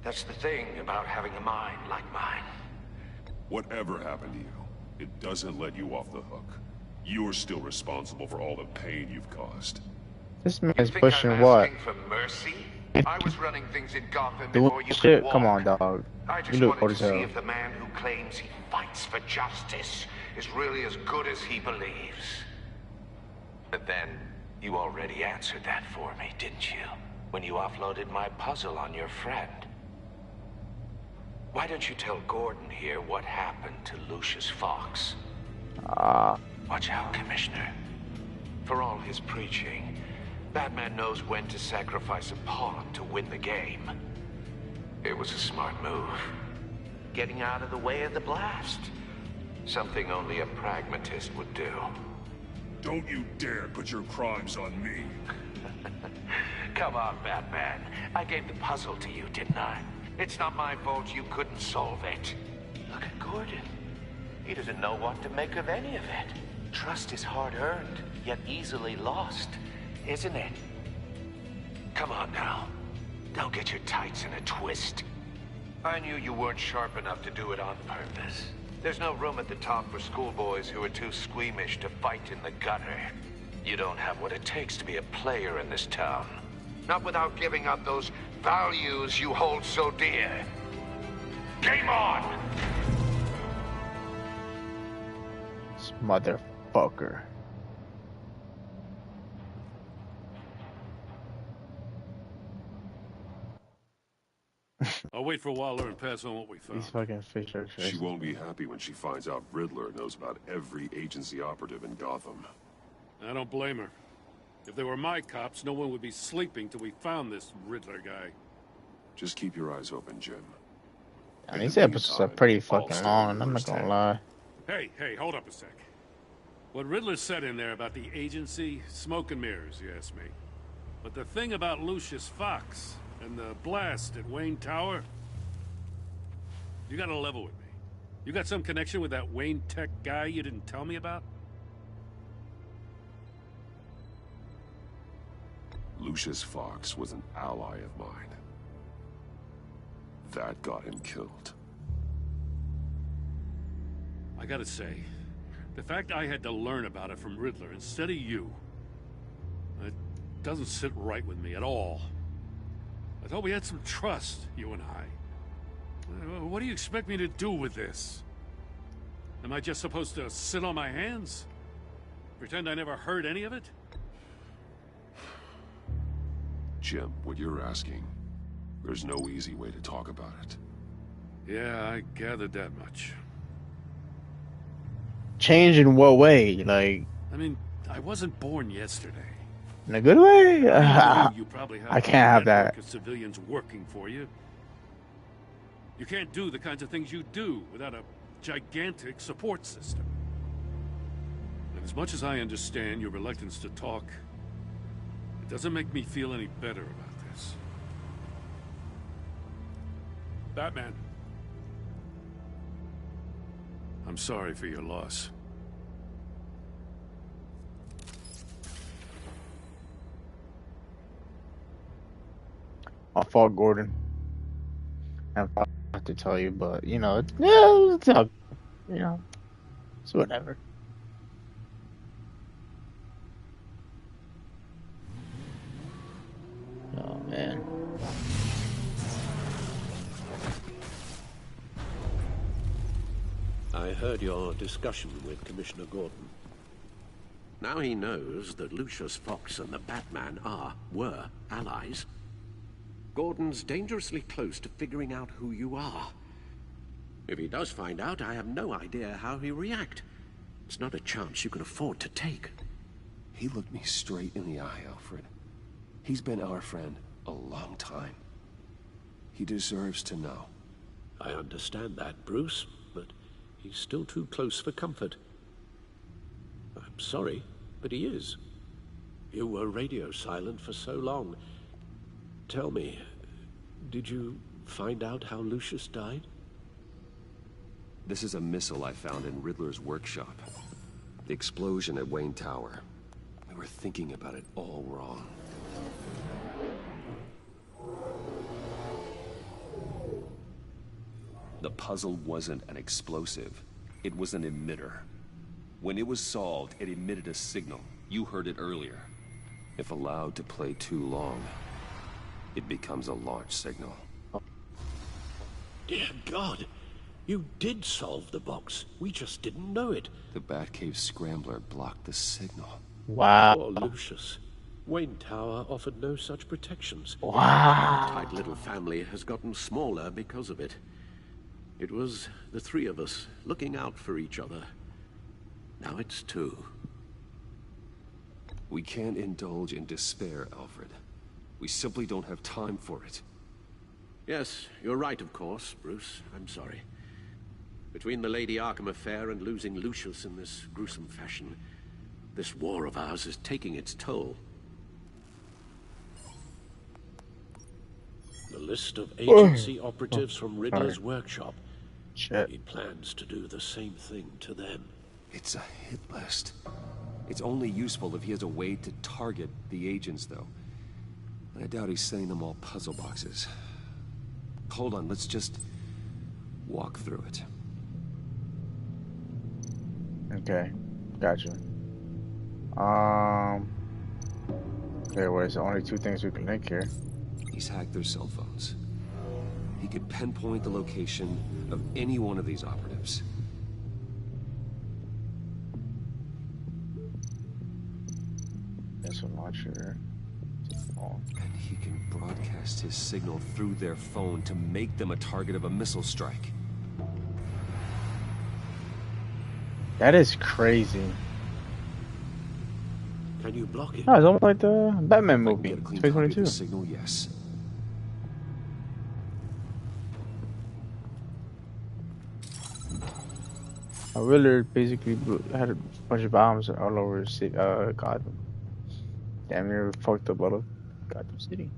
That's the thing about having a mind like mine. Whatever happened to you, it doesn't let you off the hook. You're still responsible for all the pain you've caused. This man's Think pushing I'm what? asking for mercy? I was running things in Gotham Doing before you shit? could walk. Come on, dog. I You just look old wanted as to see hell. if the man who claims he fights for justice is really as good as he believes. But then, you already answered that for me, didn't you? When you offloaded my puzzle on your friend. Why don't you tell Gordon here what happened to Lucius Fox? Watch out, Commissioner. For all his preaching, Batman knows when to sacrifice a pawn to win the game. It was a smart move. Getting out of the way of the blast. Something only a pragmatist would do. Don't you dare put your crimes on me. Come on, Batman. I gave the puzzle to you, didn't I? It's not my fault you couldn't solve it. Look at Gordon. He doesn't know what to make of any of it. Trust is hard-earned, yet easily lost, isn't it? Come on now. Don't get your tights in a twist. I knew you weren't sharp enough to do it on purpose. There's no room at the top for schoolboys who are too squeamish to fight in the gutter. You don't have what it takes to be a player in this town. Not without giving up those values you hold so dear. Game on! This motherfucker. I'll wait for Waller and pass on what we found. These fucking fish are She won't be happy when she finds out Riddler knows about every agency operative in Gotham. I don't blame her. If they were my cops, no one would be sleeping till we found this Riddler guy. Just keep your eyes open, Jim. And these episodes are pretty fucking long, and I'm not gonna lie. Hey, hold up a sec. What Riddler said in there about the agency, smoke and mirrors, you ask me. But the thing about Lucius Fox and the blast at Wayne Tower, you gotta level with me. You got some connection with that Wayne Tech guy you didn't tell me about? Lucius Fox was an ally of mine. That got him killed. I gotta say, the fact I had to learn about it from Riddler instead of you, it doesn't sit right with me at all. I thought we had some trust, you and I. What do you expect me to do with this? Am I just supposed to sit on my hands? Pretend I never heard any of it? Jim, what you're asking, there's no easy way to talk about it. Yeah, I gathered that much. Change in what way? Like, I mean, I wasn't born yesterday. in a good way? You probably have I can't have a that. network of civilians working for you. You can't do the kinds of things you do without a gigantic support system. And as much as I understand your reluctance to talk, it doesn't make me feel any better about this. Batman. I'm sorry for your loss. I fought Gordon. I have to tell you, but you know, it's all, you know, it's whatever. Oh man. I heard your discussion with Commissioner Gordon. Now he knows that Lucius Fox and the Batman were allies. Gordon's dangerously close to figuring out who you are. If he does find out, I have no idea how he'll react. It's not a chance you can afford to take. He looked me straight in the eye, Alfred. He's been our friend a long time. He deserves to know. I understand that, Bruce, but he's still too close for comfort. I'm sorry, but he is. You were radio silent for so long. Tell me, did you find out how Lucius died? This is a missile I found in Riddler's workshop. The explosion at Wayne Tower. We were thinking about it all wrong. The puzzle wasn't an explosive. It was an emitter. When it was solved, it emitted a signal. You heard it earlier. If allowed to play too long, it becomes a launch signal. Dear God, you did solve the box. We just didn't know it. The Batcave Scrambler blocked the signal. Wow. Poor Lucius. Wayne Tower offered no such protections. Wow. Our tight little family has gotten smaller because of it. It was the three of us looking out for each other. Now it's two. We can't indulge in despair, Alfred. We simply don't have time for it. Yes, you're right, of course, Bruce. I'm sorry. Between the Lady Arkham affair and losing Lucius in this gruesome fashion, this war of ours is taking its toll. The list of agency operatives from Riddler's workshop. Shit. He plans to do the same thing to them. It's a hit list. It's only useful if he has a way to target the agents, though. I doubt he's sending them all puzzle boxes. Hold on, let's just walk through it. Okay, gotcha. Okay, well, it's only two things we can link here. He's hacked their cell phones. He could pinpoint the location of any one of these operatives. This one launcher. And he can broadcast his signal through their phone to make them a target of a missile strike. That is crazy. Can Can you block it? No, it's almost like the Batman If I can movie, get a clean copy of 2022. the signal, yes. Riddler basically had a bunch of bombs all over Gotham. Damn near fucked up all of Gotham City.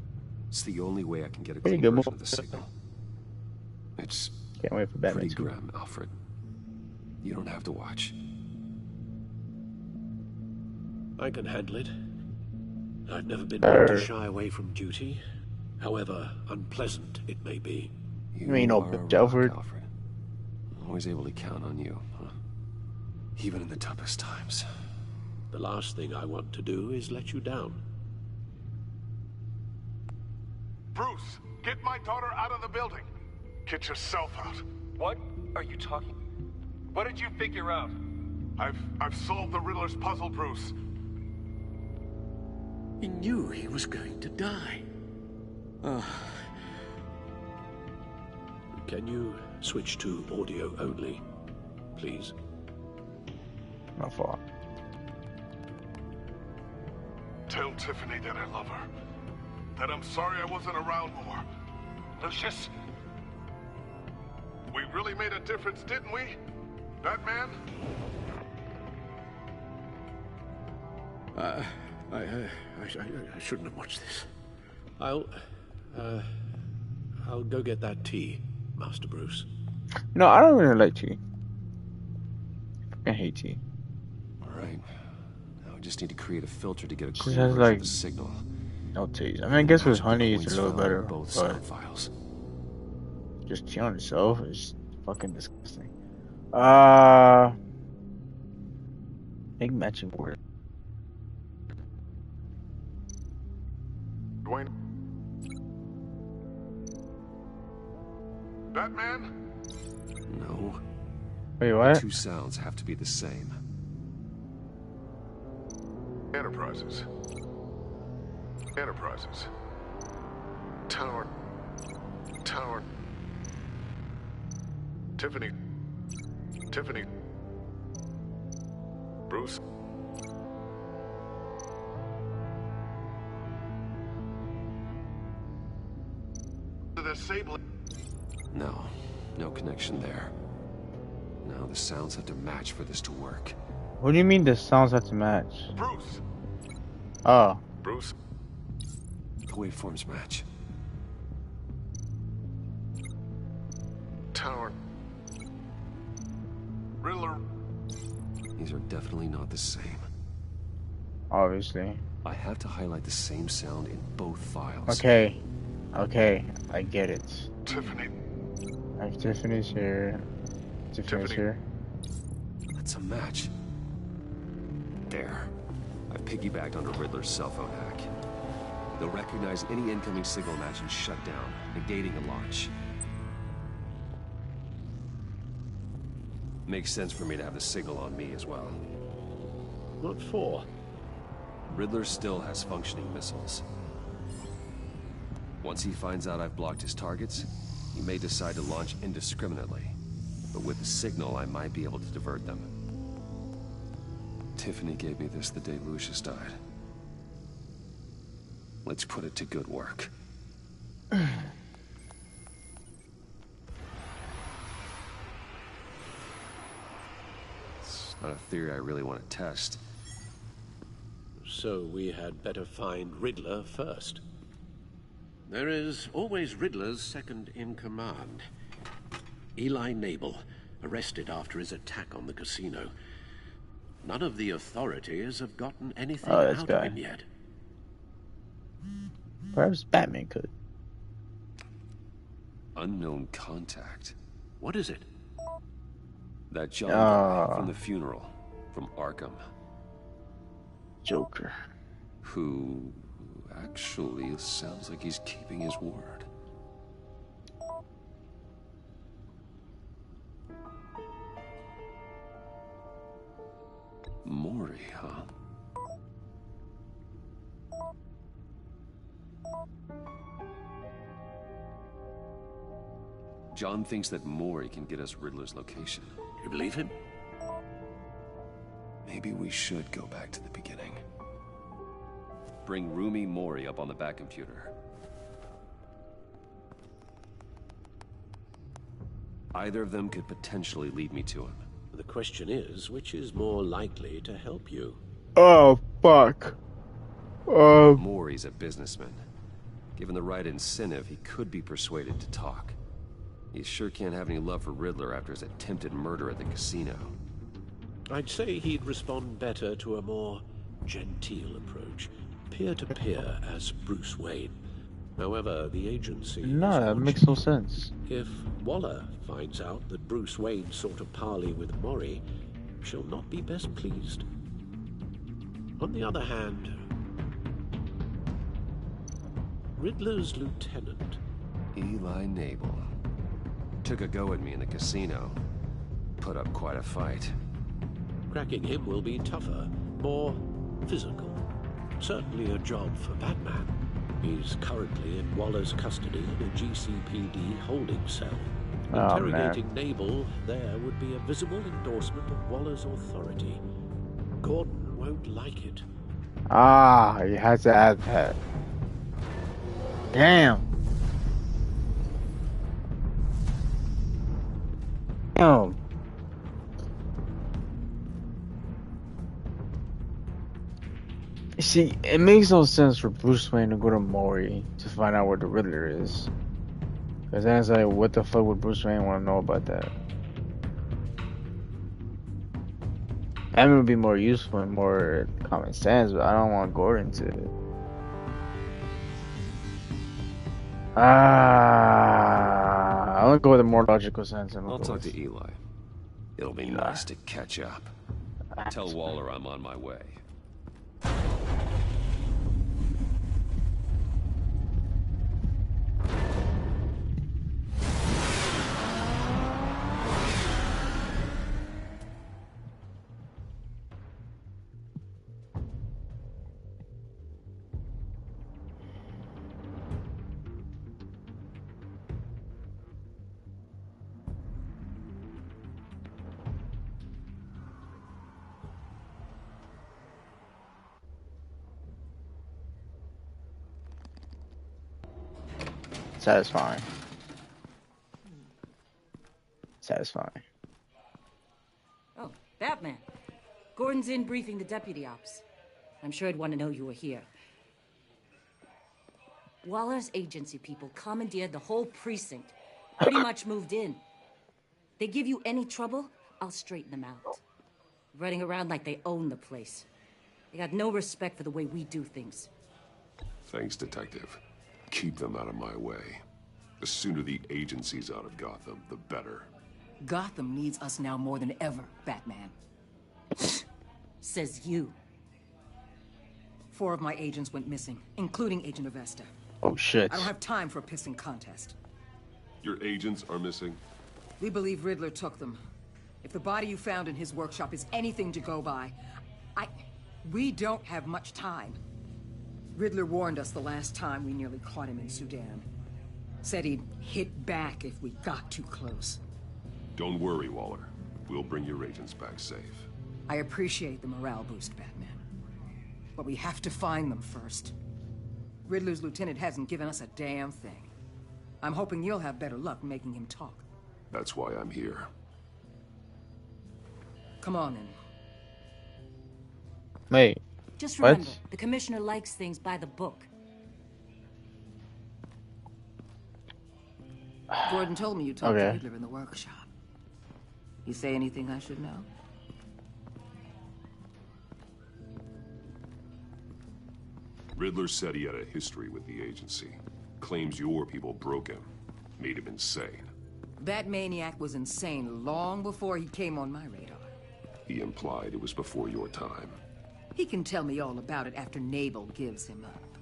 It's the only way I can get a Pretty clean good version movie. of the signal. It's Can't wait for Batman pretty 2. grim, Alfred. You don't have to watch. I can handle it. I've never been one to shy away from duty, however unpleasant it may be. You ain't no are a bitch, rock, Alfred. Alfred. Always able to count on you, huh? Even in the toughest times. The last thing I want to do is let you down. Bruce, get my daughter out of the building. Get yourself out. What are you talking? What did you figure out? I've solved the Riddler's puzzle, Bruce. He knew he was going to die. Can you switch to audio only, please? My fault. Tell Tiffany that I love her. That I'm sorry I wasn't around more. Lucius? We really made a difference, didn't we? Batman? I shouldn't have watched this. I'll go get that tea, Master Bruce. No, I don't really like tea. I hate tea. Alright. Now I just need to create a filter to get a Just clean has version like of the signal. no taste. I mean, I guess with Match the honey it's points a little found in better, both but sound files. just tea on itself is fucking disgusting. Make matching word. Dwayne? Batman? No. Wait, The what? two sounds have to be the same. Enterprises. Enterprises. Tower. Tower. Tiffany. Tiffany. Bruce. The disabling. No. No connection there. Now the sounds have to match for this to work. What do you mean the sounds have to match? Bruce. Oh. Bruce. The waveforms match. Tower. Riddler. These are definitely not the same. Obviously. I have to highlight the same sound in both files. Okay. Okay. I get it. Tiffany. Like Tiffany's here. Tiffany's here. That's a match. There. I've piggybacked onto Riddler's cell phone hack. They'll recognize any incoming signal match and shut down, negating a launch. Makes sense for me to have the signal on me as well. What for? Riddler still has functioning missiles. Once he finds out I've blocked his targets, he may decide to launch indiscriminately. But with the signal, I might be able to divert them. Tiffany gave me this the day Lucius died. Let's put it to good work. It's not a theory I really want to test. So we had better find Riddler first. There is always Riddler's second in command. Eli Nabel, arrested after his attack on the casino. None of the authorities have gotten anything out of him yet. Perhaps Batman could. Unknown contact. What is it? That John guy from the funeral, from Arkham. Joker. Who actually sounds like he's keeping his word. Mori, huh? John thinks that Mori can get us Riddler's location. You believe him? Maybe we should go back to the beginning. bring Rumi Mori up on the back computer. Either of them could potentially lead me to him. The question is, which is more likely to help you? Oh, fuck. Mori's a businessman. Given the right incentive, he could be persuaded to talk. He sure can't have any love for Riddler after his attempted murder at the casino. I'd say he'd respond better to a more genteel approach, peer-to-peer as Bruce Wayne. However, the agency... No, that makes no sense. If Waller finds out that Bruce Wayne sought a parley with Mori, she'll not be best pleased. On the other hand, Riddler's lieutenant, Eli Nabel, took a go at me in the casino. Put up quite a fight. Cracking him will be tougher, more physical. Certainly a job for Batman. He's currently in Waller's custody in a GCPD holding cell. Interrogating Nabel there would be a visible endorsement of Waller's authority. Gordon won't like it. Ah, you had to add that. Damn. Damn. You see, it makes no sense for Bruce Wayne to go to Mori to find out where the Riddler is. Because then it's like, what the fuck would Bruce Wayne want to know about that? I mean, it would be more useful and more common sense, but I don't want Gordon to. I'll go with a more logical sense. I'll talk to Eli. It'll be nice to catch up. Tell Waller I'm on my way. Satisfying. Satisfying. Oh, Batman. Gordon's in briefing the deputy ops. I'm sure I'd want to know you were here. Waller's agency people commandeered the whole precinct. Pretty much moved in. They give you any trouble, I'll straighten them out. Running around like they own the place. They got no respect for the way we do things. Thanks, Detective. Keep them out of my way. The sooner the agency's out of Gotham, the better. Gotham needs us now more than ever, Batman. Says you. 4 of my agents went missing, including Agent Avesta. Oh shit. I don't have time for a pissing contest. Your agents are missing? We believe Riddler took them. If the body you found in his workshop is anything to go by, we don't have much time. Riddler warned us the last time we nearly caught him in Sudan. Said he'd hit back if we got too close. Don't worry, Waller. We'll bring your agents back safe. I appreciate the morale boost, Batman. But we have to find them first. Riddler's lieutenant hasn't given us a damn thing. I'm hoping you'll have better luck making him talk. That's why I'm here. Come on, then. Wait. Just remember, the commissioner likes things by the book. Gordon told me you talked to Riddler in the workshop. You say anything I should know? Riddler said he had a history with the agency. Claims your people broke him. Made him insane. That maniac was insane long before he came on my radar. He implied it was before your time. He can tell me all about it after Nabel gives him up.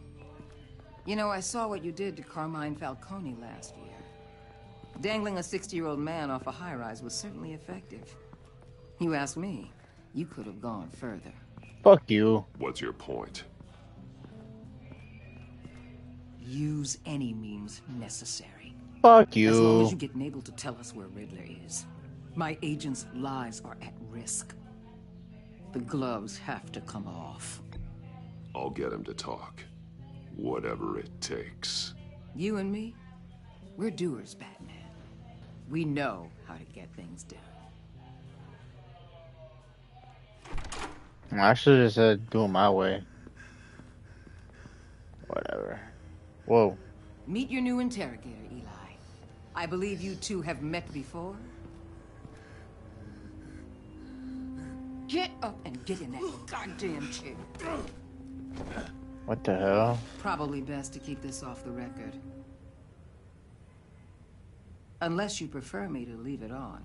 You know, I saw what you did to Carmine Falcone last year. Dangling a 60-year-old man off a high-rise was certainly effective. You ask me, you could have gone further. Fuck you. What's your point? Use any means necessary. Fuck you. As long as you get Nabel to tell us where Riddler is. My agents' lives are at risk. The gloves have to come off. I'll get him to talk. Whatever it takes. You and me, we're doers, Batman. We know how to get things done. I should have just said do it my way. Whatever. Whoa. Meet your new interrogator, Eli. I believe you two have met before. Get up and get in that goddamn chair. What the hell? Probably best to keep this off the record. Unless you prefer me to leave it on.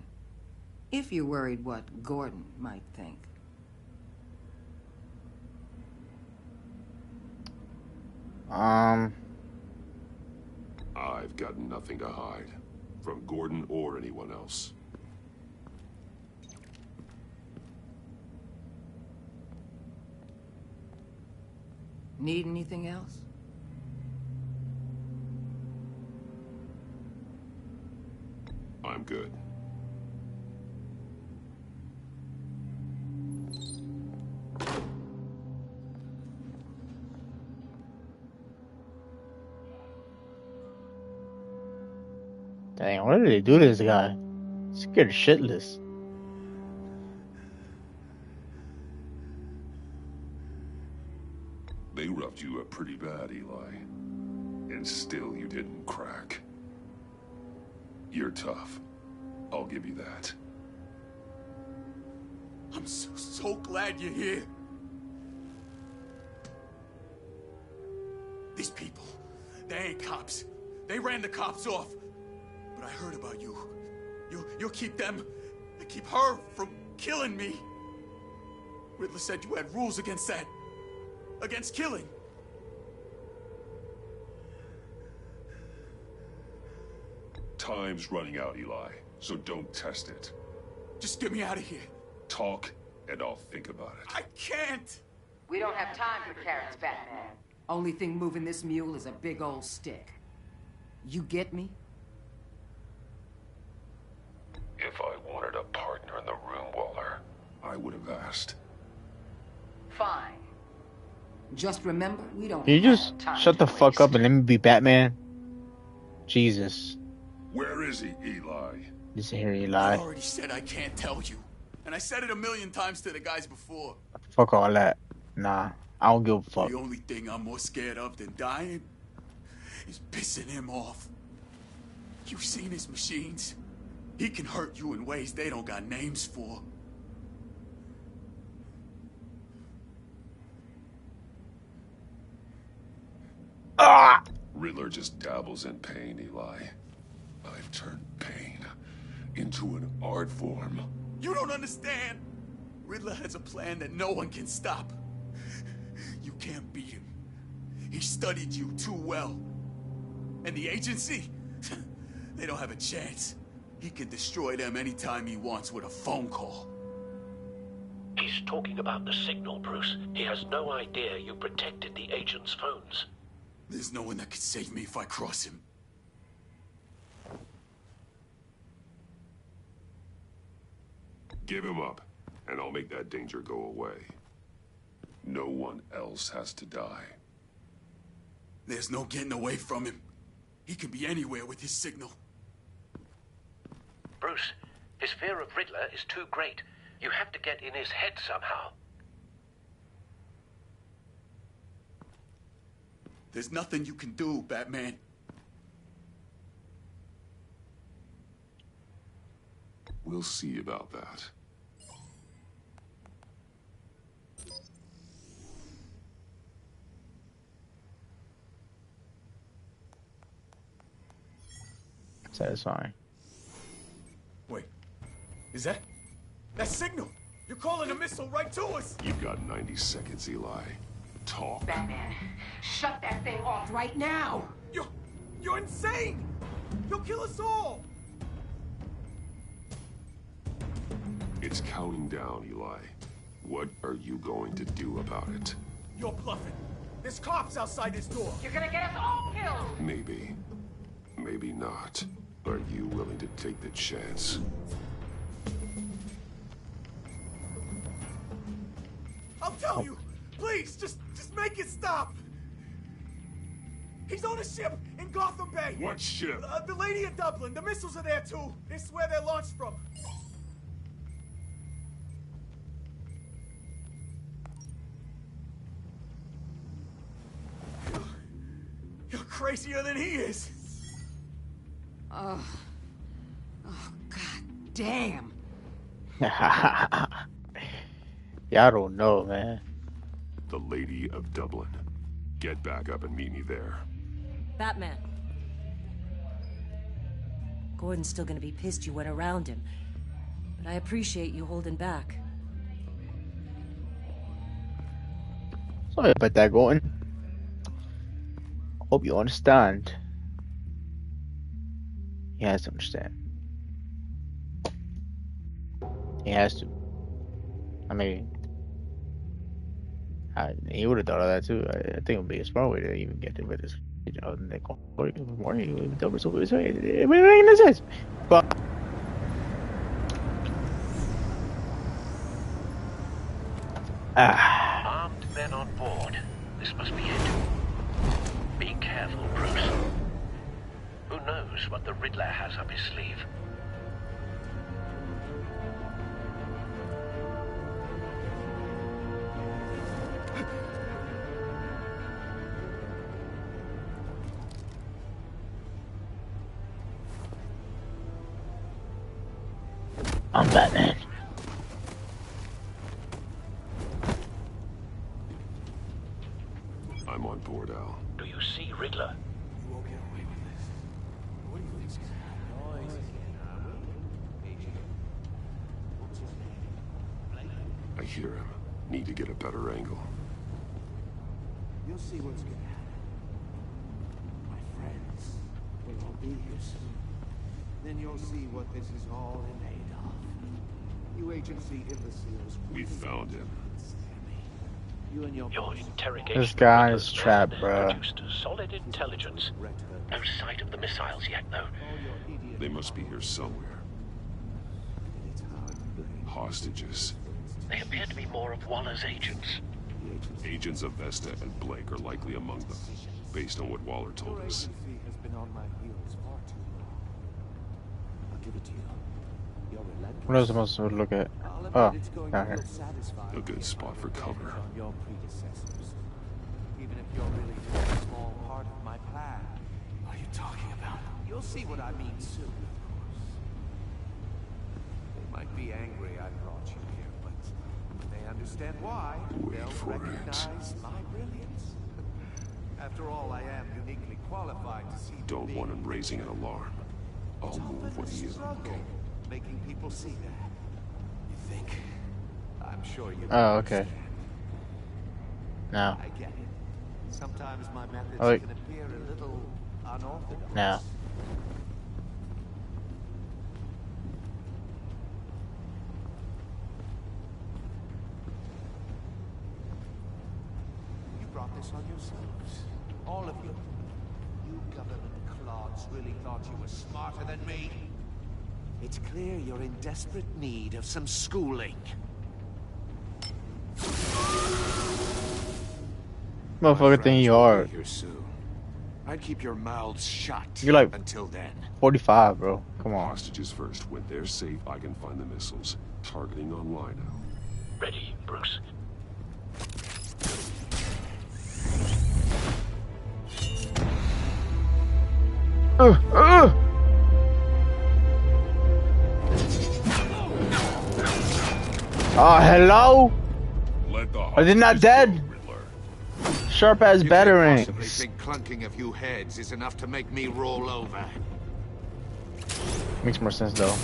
If you're worried what Gordon might think. I've got nothing to hide. From Gordon or anyone else. Need anything else? I'm good. Dang, what did they do to this guy? Scared shitless. They roughed you up pretty bad, Eli. And still you didn't crack. You're tough. I'll give you that. I'm so glad you're here. These people, they ain't cops. They ran the cops off. But I heard about you. You'll keep them, keep her from killing me. Riddler said you had rules against that. Against killing. Time's running out, Eli, so don't test it. Just get me out of here. Talk, and I'll think about it. I can't! We don't have time for carrots, Batman. Only thing moving this mule is a big old stick. You get me? If I wanted a partner in the room, Waller, I would have asked. Fine. Just remember, we don't Can you just shut the fuck up and let me be Batman? Jesus. Where is he, Eli? Listen here, Eli. I already said I can't tell you. And I said it 1,000,000 times to the guys before. Fuck all that. Nah, I don't give a fuck. The only thing I'm more scared of than dying is pissing him off. You've seen his machines. He can hurt you in ways they don't got names for. Ah! Riddler just dabbles in pain, Eli. I've turned pain into an art form. You don't understand. Riddler has a plan that no one can stop. You can't beat him. He studied you too well. And the agency, they don't have a chance. He can destroy them anytime he wants with a phone call. He's talking about the signal, Bruce. He has no idea you protected the agent's phones. There's no one that can save me if I cross him. Give him up, and I'll make that danger go away. No one else has to die. There's no getting away from him. He can be anywhere with his signal. Bruce, his fear of Riddler is too great. You have to get in his head somehow. There's nothing you can do, Batman. We'll see about that. Satisfying. Wait, is that signal? You're calling a missile right to us. You've got 90 seconds, Eli. Talk. Batman, shut that thing off right now! You're insane! You'll kill us all! It's counting down, Eli. What are you going to do about it? You're bluffing. There's cops outside this door. You're gonna get us all killed! Maybe. Maybe not. Are you willing to take the chance? I'll tell you! Please, just make it stop. He's on a ship in Gotham Bay. What ship? The Lady of Dublin. The missiles are there too. This is where they're launched from. You're crazier than he is. Oh, god damn. Y'all don't know, man. The Lady of Dublin. Get back up and meet me there. Batman. Gordon's still gonna be pissed you went around him. But I appreciate you holding back. Sorry about that, Gordon. Hope you understand. He has to understand. He has to. I mean, he would have thought of that too. I think it would be a smart way to even get rid of this. You know, and they go more. It makes no sense. But armed men on board. This must be it. Be careful, Bruce. Who knows what the Riddler has up his sleeve? I'm Batman. I'm on board, Al. Do you see Riddler? You won't get away with this. What do you think's gonna happen? I hear him. Need to get a better angle. You'll see what's gonna happen. My friends will all be here soon. Then you'll see what this is all made of. You agency imbeciles. We found him. You and your interrogation. This guy is trapped, bro. Produced solid intelligence. No sight of the missiles yet, though. They must be here somewhere. Hostages. They appear to be more of Waller's agents. Agents of Vesta and Blake are likely among them, based on what Waller told us. has been on my heels far too long. I'll give it to you. You're relentless. What else am I supposed to look at? Oh, down here. A good spot for cover. On your predecessors. Even if you're really just a small part of my plan. What are you talking about? You'll see what I mean soon, of course. They might be angry I brought you here, but when they understand why, they'll recognize my brilliance. After all, I am uniquely qualified to see. Don't want him raising an alarm. I'll move when he is okay. Making people see that. You think? I'm sure you. Oh, okay. Now. I get it. Sometimes my methods Oh, wait. can appear a little unorthodox. Now. You brought this on yourselves. All of you. You government clods really thought you were smarter than me. It's clear you're in desperate need of some schooling. Motherfucker think you are. Here soon. I'd keep your mouths shut. You're like until then. 45, bro. Come on. Hostages first. When they're safe, I can find the missiles. Targeting online now. Ready, Bruce. Oh, hello? Let the Are they not dead? Sharp as Possibly batarangs. think clunking a few heads is enough to make me roll over. Makes more sense though.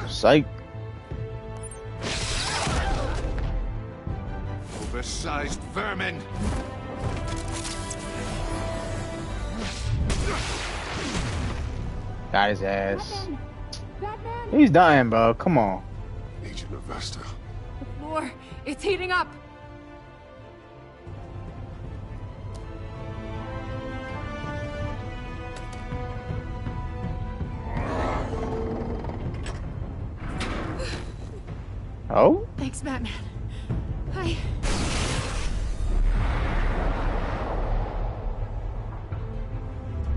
Psych. Oversized vermin. Got his ass. He's dying, bro. Come on. Agent of Vesta. The floor, it's heating up. Oh? Thanks, Batman. Hi.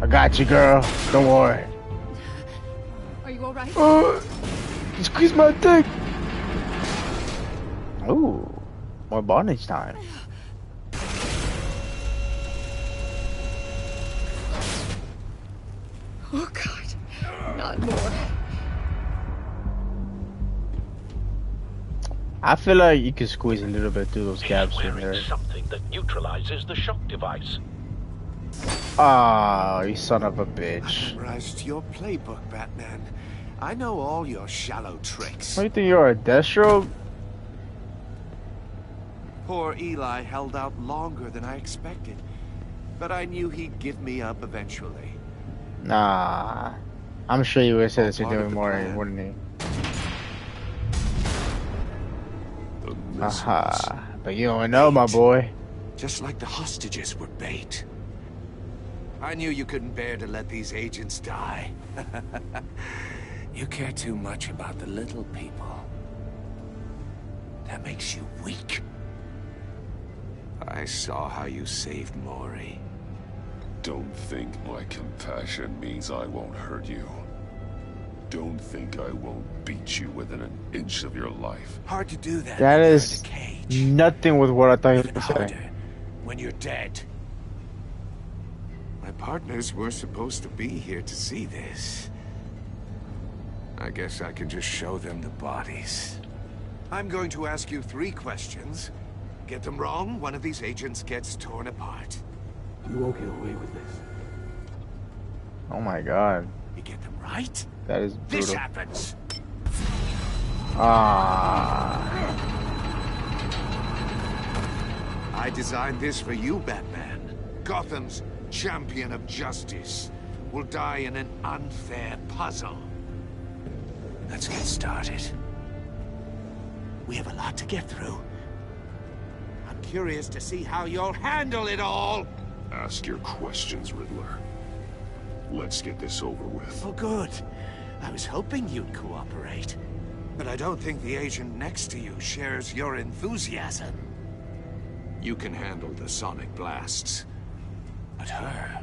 I got you, girl. Don't worry. Are you alright? Squeeze my dick. Ooh, more bondage time. Oh God, not more. I feel like you can squeeze a little bit through those gaps in there. Something that neutralizes the shock device. Ah, you son of a bitch. I memorized your playbook, Batman. I know all your shallow tricks. What do you think you're, a Deathstroke? Poor Eli held out longer than I expected, but I knew he'd give me up eventually. Nah, I'm sure you would have said that you're doing more, wouldn't you? Aha, but you don't know, my boy. Just like the hostages were bait. I knew you couldn't bear to let these agents die. You care too much about the little people. That makes you weak. I saw how you saved Maury. Don't think my compassion means I won't hurt you. Don't think I won't beat you within an inch of your life. Hard to do that. That is nothing with what I thought you were saying. When you're dead. My partners were supposed to be here to see this. I guess I can just show them the bodies. I'm going to ask you 3 questions. Get them wrong, one of these agents gets torn apart. You won't get away with this. Oh my God. You get them right? That is brutal. This happens. Ah. I designed this for you, Batman. Gotham's champion of justice will die in an unfair puzzle. Let's get started. We have a lot to get through. I'm curious to see how you'll handle it all. Ask your questions, Riddler. Let's get this over with. Oh, good. I was hoping you'd cooperate. But I don't think the agent next to you shares your enthusiasm. You can handle the sonic blasts. But her...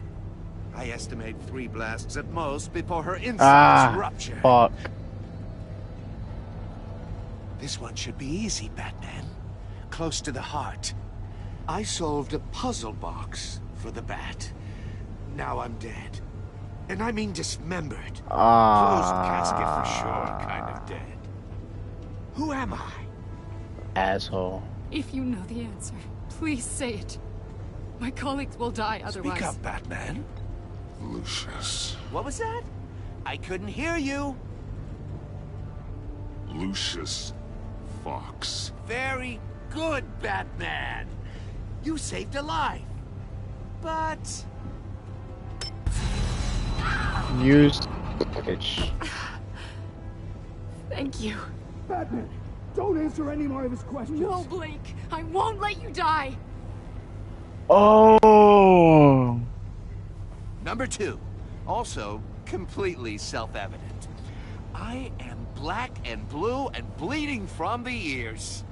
I estimate 3 blasts at most before her insides rupture. Fuck. This one should be easy, Batman. Close to the heart. I solved a puzzle box for the Bat. Now I'm dead. And I mean dismembered. Closed casket for sure, kind of dead. Who am I? Asshole. If you know the answer, please say it. My colleagues will die otherwise. Speak up, Batman. Lucius. What was that? I couldn't hear you. Lucius Fox. Very good, Batman. You saved a life. But... Use bitch. Thank you. Batman, don't answer any more of his questions. No, Blake. I won't let you die. Oh. Number 2. Also completely self-evident. I am black and blue and bleeding from the ears.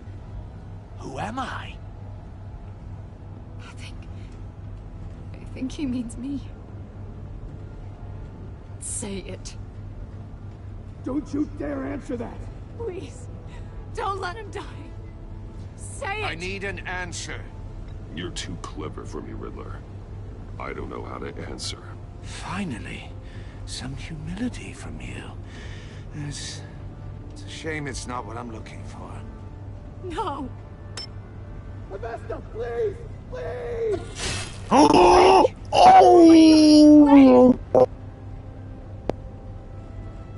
Who am I? I think he means me. Say it. Don't you dare answer that. Please, don't let him die. Say it. I need an answer. You're too clever for me, Riddler. I don't know how to answer. Finally, some humility from you. It's a shame it's not what I'm looking for. No. Avesta, please! Please! Oh!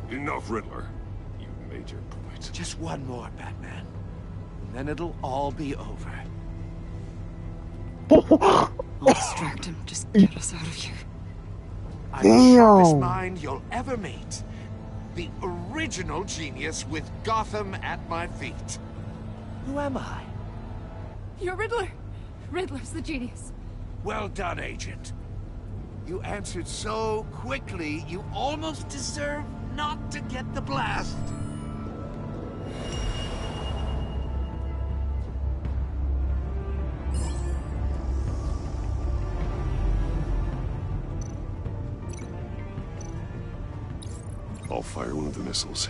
Enough, Riddler. You've made your point. Just one more, Batman. And then it'll all be over. I'll distract him. Just get us out of here. I'm the sharpest mind you'll ever meet. The original genius with Gotham at my feet. Who am I? You're Riddler. Riddler's the genius. Well done, Agent. You answered so quickly, you almost deserve not to get the blast. fire one of the missiles.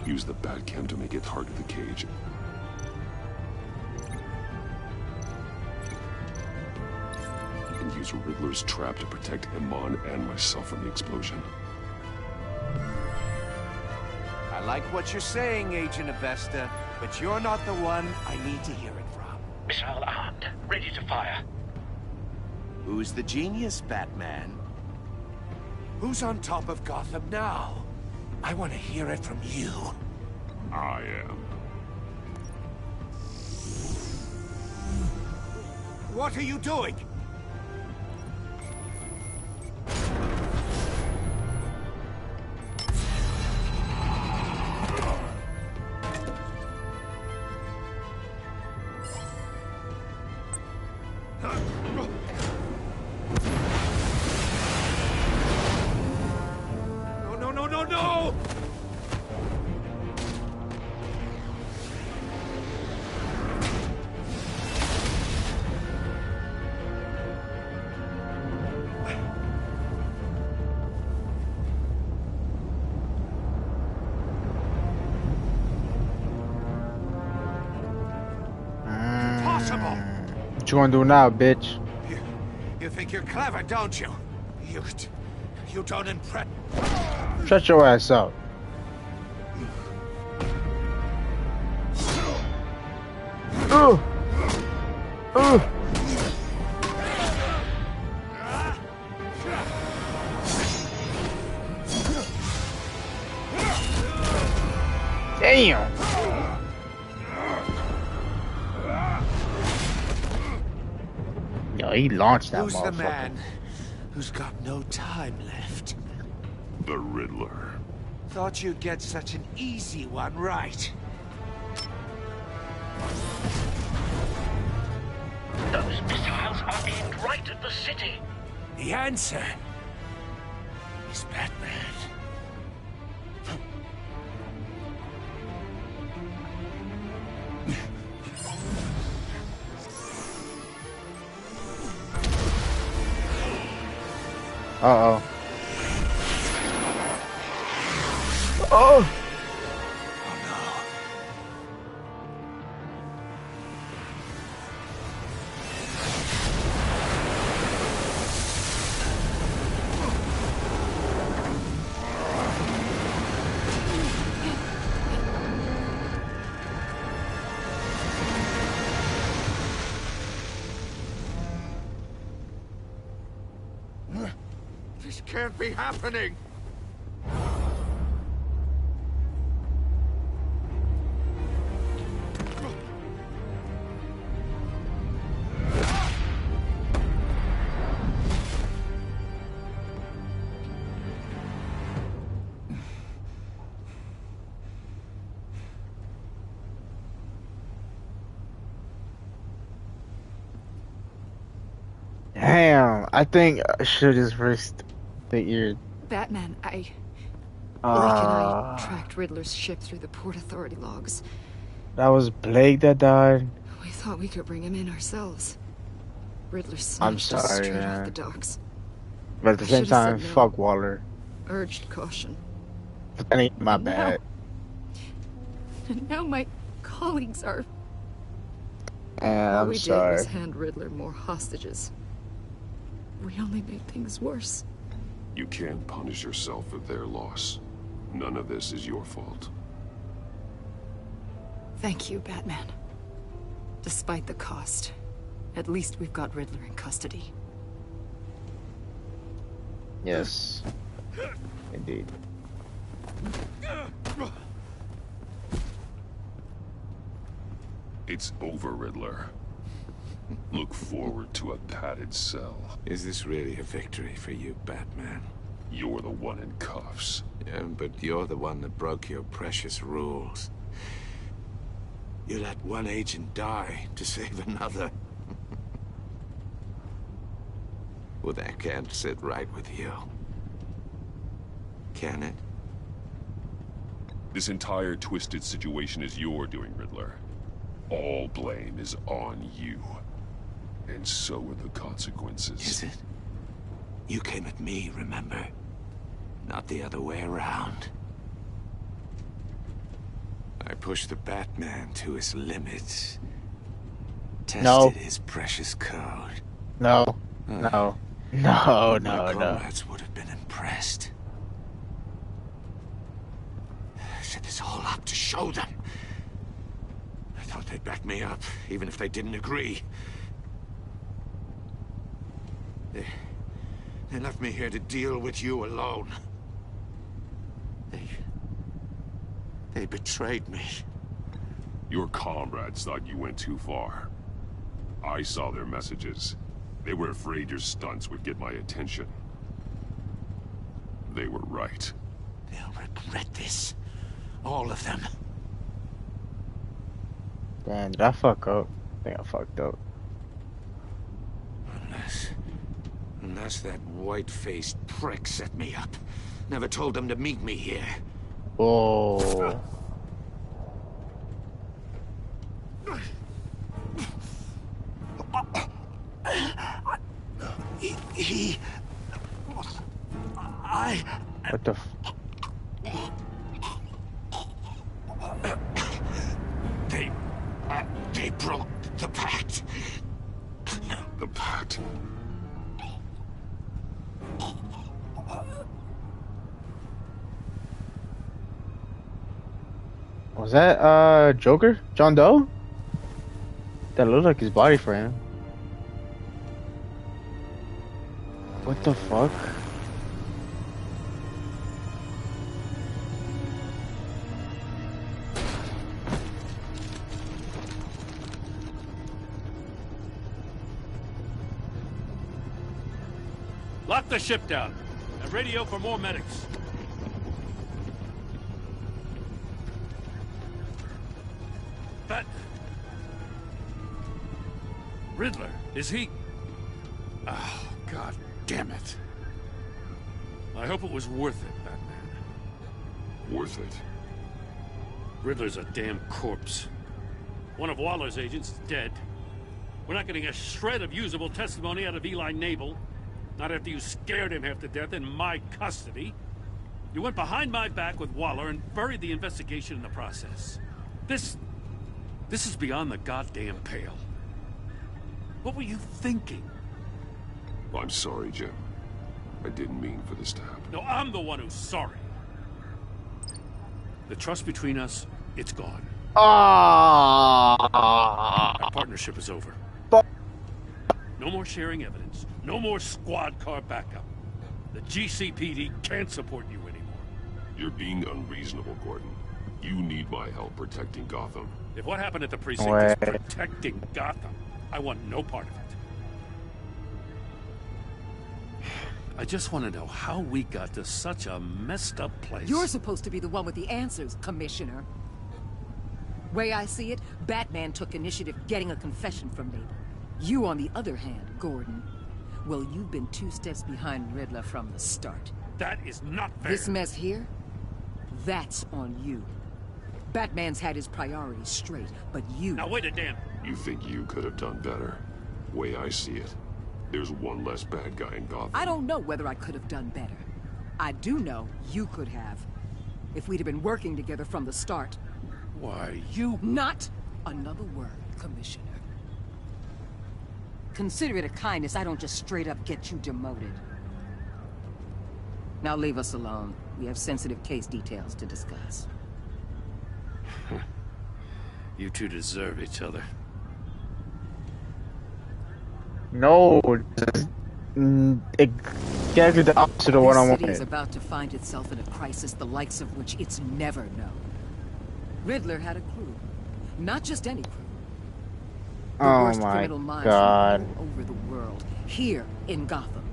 Use the Batcam to make it target the cage. And use Riddler's trap to protect Iman and myself from the explosion. I like what you're saying, Agent Avesta, but you're not the one I need to hear it from. Missile armed, ready to fire. Who's the genius, Batman? Who's on top of Gotham now? I want to hear it from you. I am. What are you doing? No! Impossible! What you wanna do now, bitch? You think you're clever, don't you? You don't impress. Shut your ass up. Damn. Yo, he launched that Who's motherfucker. the man who's got no time left? The Riddler. Thought you'd get such an easy one right. Those missiles are aimed right at the city. The answer is Batman. Uh-oh. Oh! This can't be happening! Damn, I think I should just first think you're... Batman, Blake and I tracked Riddler's ship through the Port Authority logs. That was Blake that died? We thought we could bring him in ourselves. Riddler I'm snatched us sorry, straight man. off the docks. But at the I same should've time, said no. fuck Waller. Urged caution. But that ain't my bad. And now my colleagues are... All I'm we did sorry. was hand Riddler more hostages. We only made things worse. You can't punish yourself for their loss. None of this is your fault. Thank you, Batman. Despite the cost, at least we've got Riddler in custody. Yes. Indeed. It's over, Riddler. Look forward to a padded cell. Is this really a victory for you, Batman? You're the one in cuffs. Yeah, but you're the one that broke your precious rules. You let one agent die to save another. Well, that can't sit right with you. Can it? This entire twisted situation is your doing, Riddler. All blame is on you. And so are the consequences. Is it? You came at me, remember? Not the other way around. I pushed the Batman to his limits. Tested his precious code. No. No. No, My no, no. comrades would have been impressed. I set this all up to show them. I thought they'd back me up, even if they didn't agree. They left me here to deal with you alone. They betrayed me. Your comrades thought you went too far. I saw their messages. They were afraid your stunts would get my attention. They were right. They'll regret this. All of them. Damn, did I fuck up? I think I fucked up. Unless that white-faced prick set me up. Never told them to meet me here. Oh. What the f... They broke the pact. The pact? Was that, Joker? John Doe? That looked like his body for him. What the fuck? Lock the ship down and radio for more medics. But Riddler, is he? Oh, God damn it. I hope it was worth it, Batman. Worth it? Riddler's a damn corpse. One of Waller's agents is dead. We're not getting a shred of usable testimony out of Eli Nabel. Not after you scared him half to death in my custody. You went behind my back with Waller and buried the investigation in the process. This is beyond the goddamn pale. What were you thinking? I'm sorry, Jim. I didn't mean for this to happen. No, I'm the one who's sorry. The trust between us, it's gone. Our partnership is over. No more sharing evidence. No more squad car backup. The GCPD can't support you anymore. You're being unreasonable, Gordon. You need my help protecting Gotham. If what happened at the precinct is protecting Gotham, I want no part of it. I just want to know how we got to such a messed up place. You're supposed to be the one with the answers, Commissioner. Way I see it, Batman took initiative getting a confession from Nabel. You, on the other hand, Gordon, well, you've been 2 steps behind Riddler from the start. That is not fair. This mess here, that's on you. Batman's had his priorities straight, but you... Now wait a damn... You think you could have done better? Way I see it, there's one less bad guy in Gotham. I don't know whether I could have done better. I do know you could have. If we'd have been working together from the start. Why, you... Not another word, Commissioner. Consider it a kindness I don't just straight up get you demoted. Now leave us alone. We have sensitive case details to discuss. You two deserve each other. No, exactly the opposite of what I This wanted. city is about to find itself in a crisis the likes of which it's never known. Riddler had a crew. Not just any crew. The worst criminal minds God. from all over the world. Here in Gotham.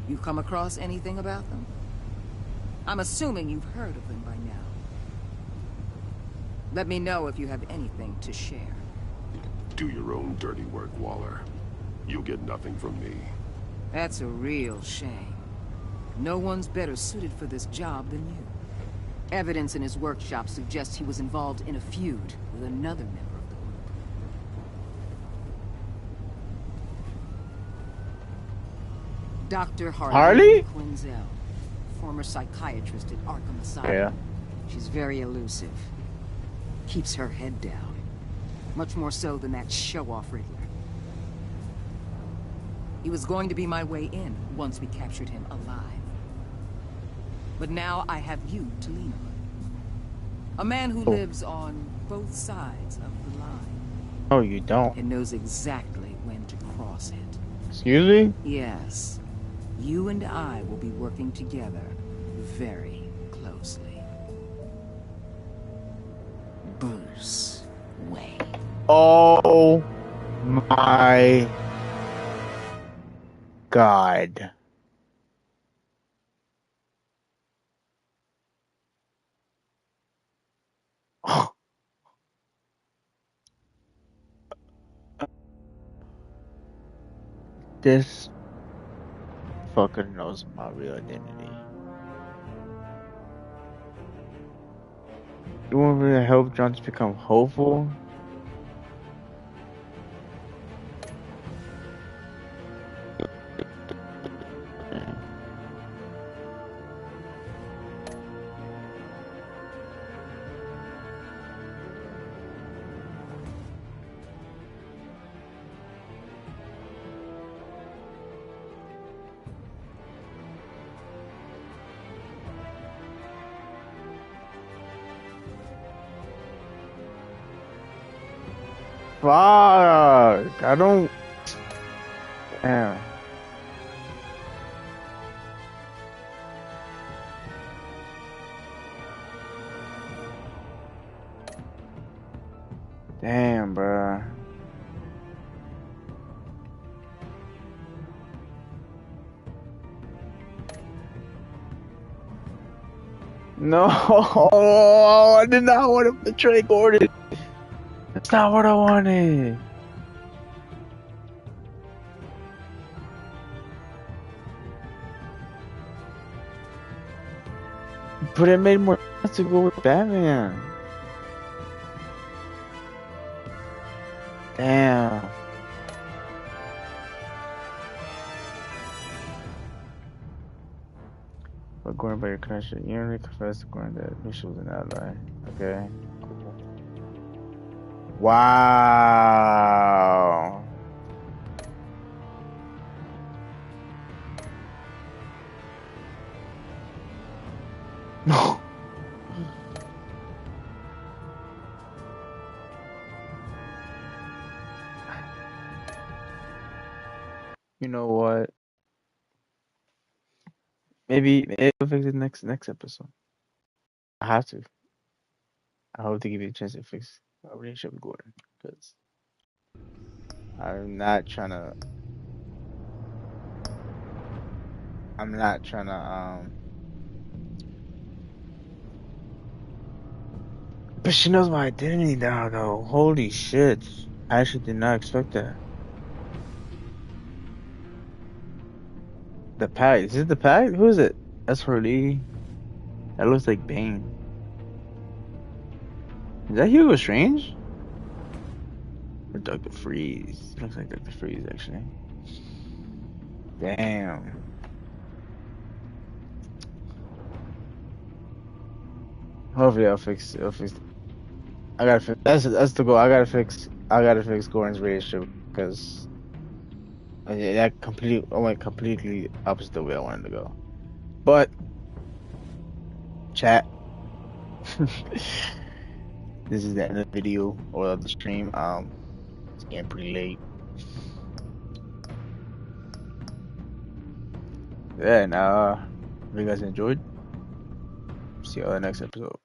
You come across anything about them? I'm assuming you've heard of them by now. Let me know if you have anything to share. Do your own dirty work, Waller. You'll get nothing from me. That's a real shame. No one's better suited for this job than you. Evidence in his workshop suggests he was involved in a feud with another member of the group. Dr. Harley? Quinzel, former psychiatrist at Arkham Asylum. Yeah. She's very elusive. Keeps her head down. Much more so than that show-off Riddler. He was going to be my way in once we captured him alive. But now I have you to lean on. A man who lives on both sides of the line. Oh, you don't? And knows exactly when to cross it. Excuse me? Yes. You and I will be working together very closely. Bruce Wayne. Oh my God. This fucker knows my real identity. You want me to help John to become hopeful? Fuck! I don't. Damn. Damn, bruh. No, I did not want to betray Gordon. That's not what I wanted. But it made more sense to go with Batman. Damn. But Gordon by your connection, you only confessed to Gordon that Misha was an ally. Okay, cool. Wow. No. You know what? Maybe I'll fix it next episode. I have to. I hope to give you a chance to fix our relationship with Gordon, because I'm not trying to. But she knows my identity now, though. Holy shit! I actually did not expect that. The pack. Is it the pack? Who is it? That's Harley. That looks like Bane. Is that Hugo Strange? Or Dr. Freeze? Looks like Dr. Freeze, actually. Damn. Hopefully I'll fix. I gotta fix. That's the goal. I gotta fix Gordon's relationship, because that went completely opposite the way I wanted to go. But chat. This is the end of the video or of the stream. It's getting pretty late. Yeah, and if you guys enjoyed, see you all in the next episode.